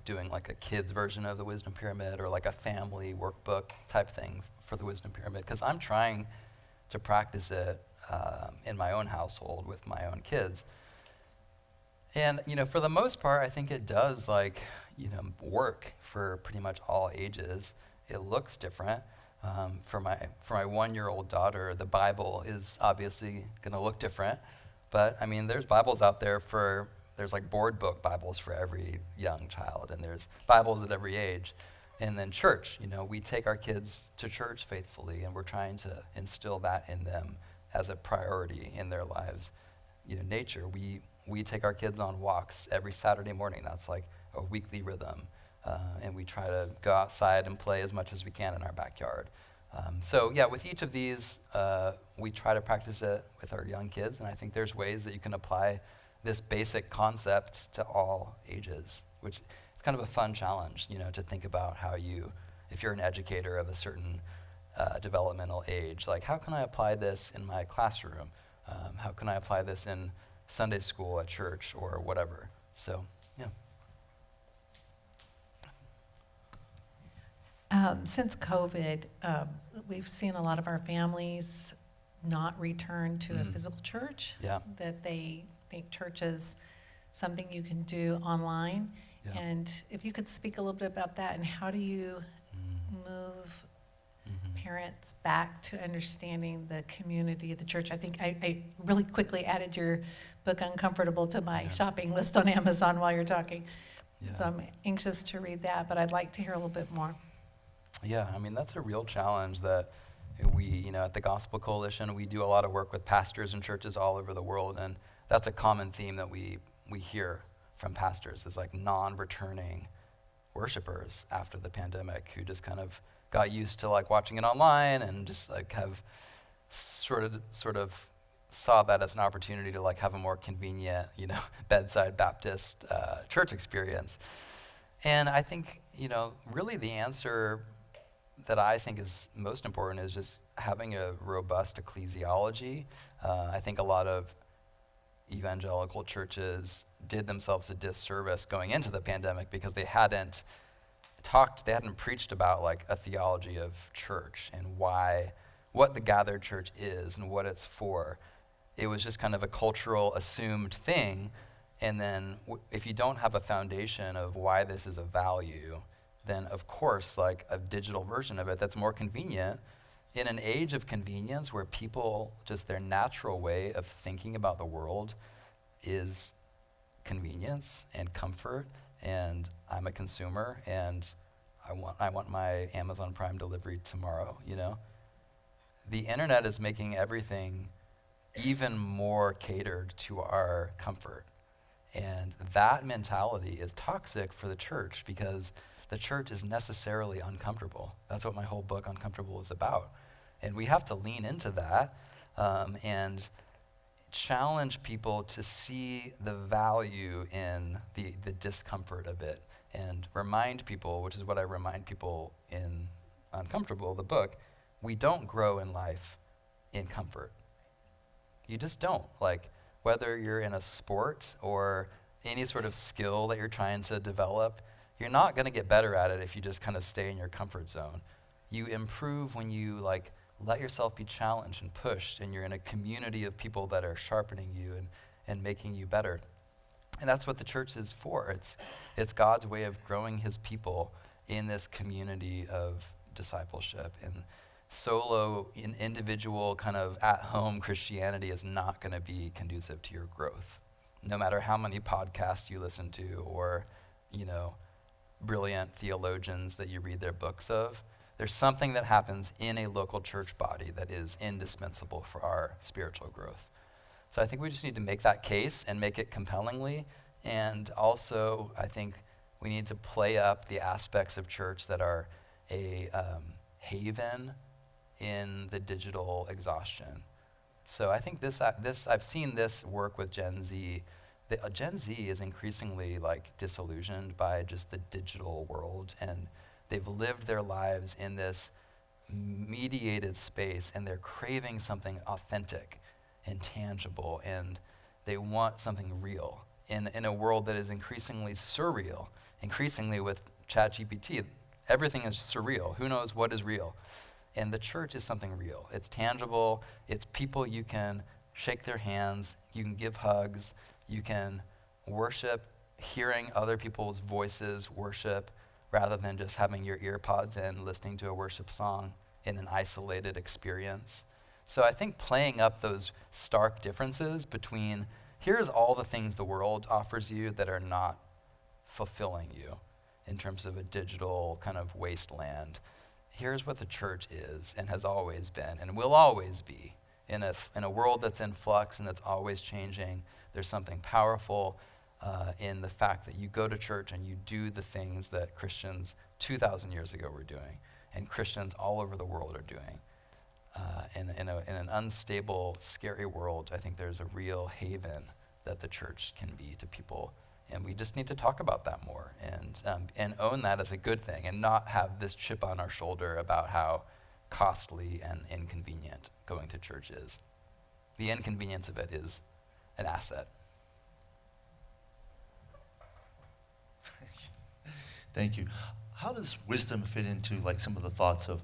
doing like a kid's version of the wisdom pyramid or like a family workbook type thing for the wisdom pyramid, because I'm trying to practice it in my own household with my own kids. And, for the most part, I think it does work for pretty much all ages. It looks different. For my 1-year-old daughter, the Bible is obviously going to look different. But, there's Bibles out there there's like board book Bibles for every young child, and there's Bibles at every age. And then church, we take our kids to church faithfully, and we're trying to instill that in them as a priority in their lives. Nature, we take our kids on walks every Saturday morning. That's like a weekly rhythm. And we try to go outside and play as much as we can in our backyard. With each of these, we try to practice it with our young kids, and I think there's ways that you can apply this basic concept to all ages, which is kind of a fun challenge, to think about how if you're an educator of a certain developmental age, like how can I apply this in my classroom? How can I apply this in Sunday school at church or whatever? So, yeah. Since COVID, we've seen a lot of our families not return to a physical church. Yeah. That they think church is something you can do online. Yeah. And if you could speak a little bit about that, and how do you move parents back to understanding the community of the church? I think I really quickly added your book Uncomfortable to my shopping list on Amazon while you're talking. Yeah. So I'm anxious to read that, but I'd like to hear a little bit more. Yeah, that's a real challenge that we, at the Gospel Coalition, we do a lot of work with pastors and churches all over the world, and that's a common theme that we hear from pastors is like non-returning worshipers after the pandemic who just kind of got used to like watching it online and just like have sort of saw that as an opportunity to like have a more convenient, bedside Baptist church experience. And I think, really the answer that I think is most important is just having a robust ecclesiology. I think a lot of evangelical churches did themselves a disservice going into the pandemic because they hadn't preached about like a theology of church and what the gathered church is and what it's for. It was just kind of a cultural assumed thing. And then if you don't have a foundation of why this is a value, then of course like a digital version of it that's more convenient in an age of convenience where people, just their natural way of thinking about the world is convenience and comfort, and I'm a consumer and I want my Amazon Prime delivery tomorrow, The internet is making everything even more catered to our comfort. And that mentality is toxic for the church because the church is necessarily uncomfortable. That's what my whole book, Uncomfortable, is about. And we have to lean into that and challenge people to see the value in the discomfort of it and remind people, which is what I remind people in Uncomfortable, the book, we don't grow in life in comfort. You just don't. Like, whether you're in a sport or any sort of skill that you're trying to develop, you're not going to get better at it if you just kind of stay in your comfort zone. You improve when you like let yourself be challenged and pushed, and you're in a community of people that are sharpening you and making you better. And that's what the church is for. It's God's way of growing his people in this community of discipleship. And solo, individual kind of at-home Christianity is not going to be conducive to your growth. No matter how many podcasts you listen to or, brilliant theologians that you read their books of, there's something that happens in a local church body that is indispensable for our spiritual growth. So I think we just need to make that case and make it compellingly. And also, I think we need to play up the aspects of church that are a haven in the digital exhaustion. So I think this I've seen this work with Gen Z. Gen Z is increasingly like disillusioned by just the digital world, and they've lived their lives in this mediated space, and they're craving something authentic and tangible, and they want something real in a world that is increasingly surreal. Increasingly with ChatGPT, everything is surreal. Who knows what is real? And the church is something real. It's tangible. It's people you can shake their hands. You can give hugs. You can worship, hearing other people's voices worship, rather than just having your ear pods in, listening to a worship song in an isolated experience. So I think playing up those stark differences between, here's all the things the world offers you that are not fulfilling you in terms of a digital kind of wasteland. Here's what the church is and has always been and will always be. In a world that's in flux and that's always changing, there's something powerful in the fact that you go to church and you do the things that Christians 2,000 years ago were doing and Christians all over the world are doing. In an unstable, scary world, I think there's a real haven that the church can be to people. And we just need to talk about that more and own that as a good thing and not have this chip on our shoulder about how costly and inconvenient going to church is. The inconvenience of it is an asset. Thank you. How does wisdom fit into like some of the thoughts of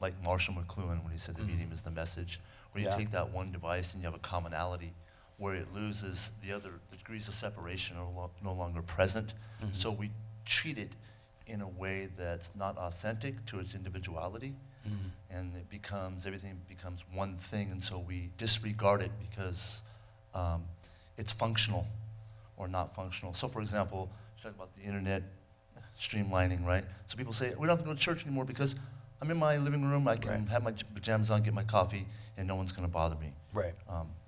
like Marshall McLuhan when he said the medium is the message, where you take that one device and you have a commonality where it loses the degrees of separation are no longer present. So we treat it in a way that's not authentic to its individuality, and everything becomes one thing, and so we disregard it because it's functional or not functional. So for example, talk about the internet streamlining, right? So people say, we don't have to go to church anymore because I'm in my living room, I can have my pajamas on, get my coffee, and no one's going to bother me. Right.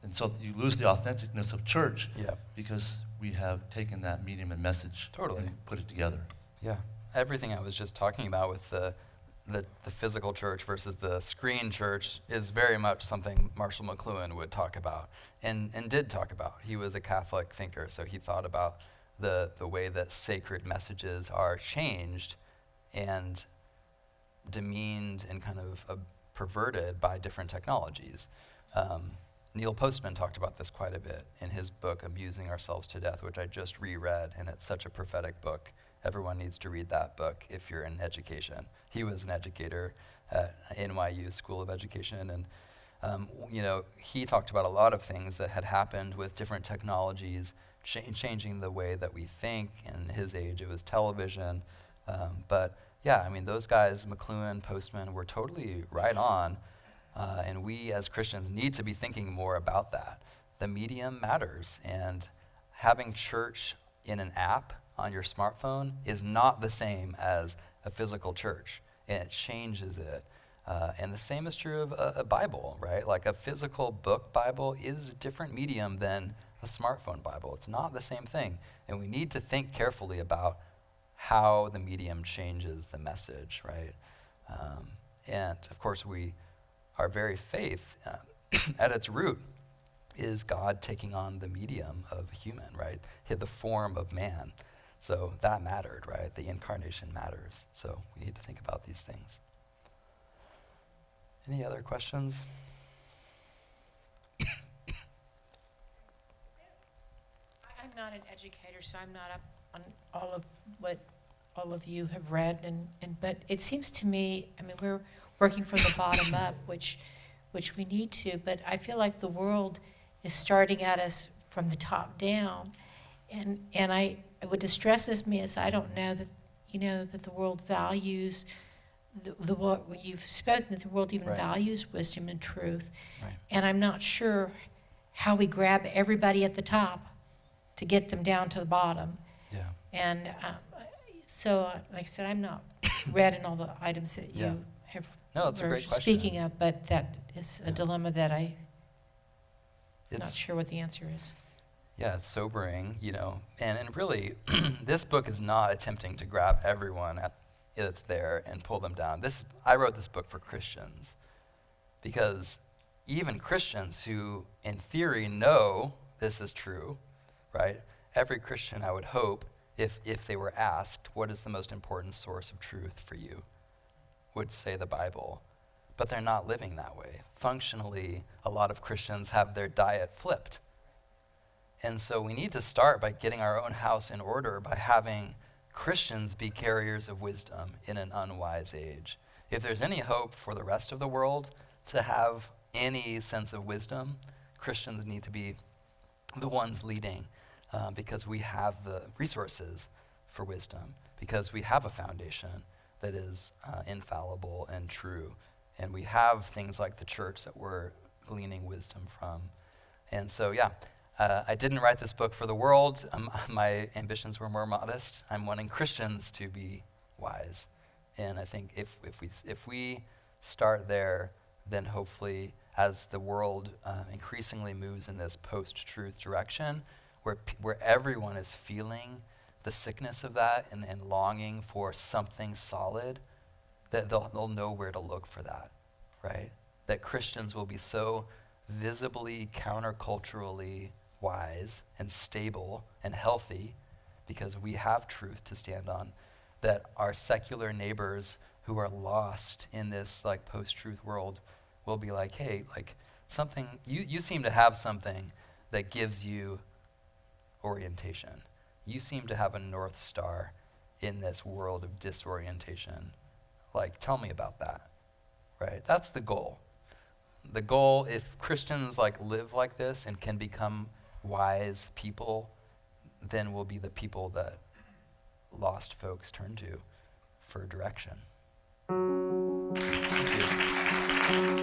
And so you lose the authenticness of church because we have taken that medium and message and put it together. Yeah. Everything I was just talking about with the physical church versus the screen church is very much something Marshall McLuhan would talk about and did talk about. He was a Catholic thinker, so he thought about the way that sacred messages are changed and demeaned and kind of perverted by different technologies. Neil Postman talked about this quite a bit in his book, Abusing Ourselves to Death, which I just reread, and it's such a prophetic book. Everyone needs to read that book if you're in education. He was an educator at NYU School of Education, and he talked about a lot of things that had happened with different technologies, changing the way that we think. In his age, it was television, but yeah, I mean, those guys, McLuhan, Postman, were totally right on, and we as Christians need to be thinking more about that. The medium matters, and having church in an app on your smartphone is not the same as a physical church, and it changes it. And the same is true of a Bible, right? Like a physical book Bible is a different medium than a smartphone Bible. It's not the same thing, and we need to think carefully about how the medium changes the message, right? And of course, our very faith, at its root, is God taking on the medium of human, right? The form of man. So that mattered, right? The incarnation matters. So we need to think about these things. Any other questions? I'm not an educator, so I'm not up on all of what all of you have read, but it seems to me, I mean, we're working from the bottom up, which we need to, but I feel like the world is starting at us from the top down, and what distresses me is I don't know that, that the world values what you've spoken, that the world even values wisdom and truth, and I'm not sure how we grab everybody at the top to get them down to the bottom. And so, like I said, I'm not read in all the items that you have it's a great speaking of, but that is a dilemma that I'm not sure what the answer is. Yeah, it's sobering, and really, this book is not attempting to grab everyone that's there and pull them down. I wrote this book for Christians, Because even Christians who, in theory, know this is true, right? Every Christian, I would hope, if they were asked, what is the most important source of truth for you, would say the Bible. But they're not living that way. Functionally, a lot of Christians have their diet flipped. And so we need to start by getting our own house in order, by having Christians be carriers of wisdom in an unwise age. If there's any hope for the rest of the world to have any sense of wisdom, Christians need to be the ones leading, because we have the resources for wisdom, because we have a foundation that is infallible and true. And we have things like the church that we're gleaning wisdom from. And so, yeah, I didn't write this book for the world. My ambitions were more modest. I'm wanting Christians to be wise. And I think if we start there, then hopefully as the world increasingly moves in this post-truth direction, where everyone is feeling the sickness of that and longing for something solid, that they'll know where to look for that, right? That Christians will be so visibly, counterculturally wise and stable and healthy because we have truth to stand on, that our secular neighbors who are lost in this like post-truth world will be like, hey, like something, you seem to have something that gives you orientation. You seem to have a North Star in this world of disorientation. Like, tell me about that, right? That's the goal. The goal, if Christians like live like this and can become wise people, then we'll be the people that lost folks turn to for direction. Thank you.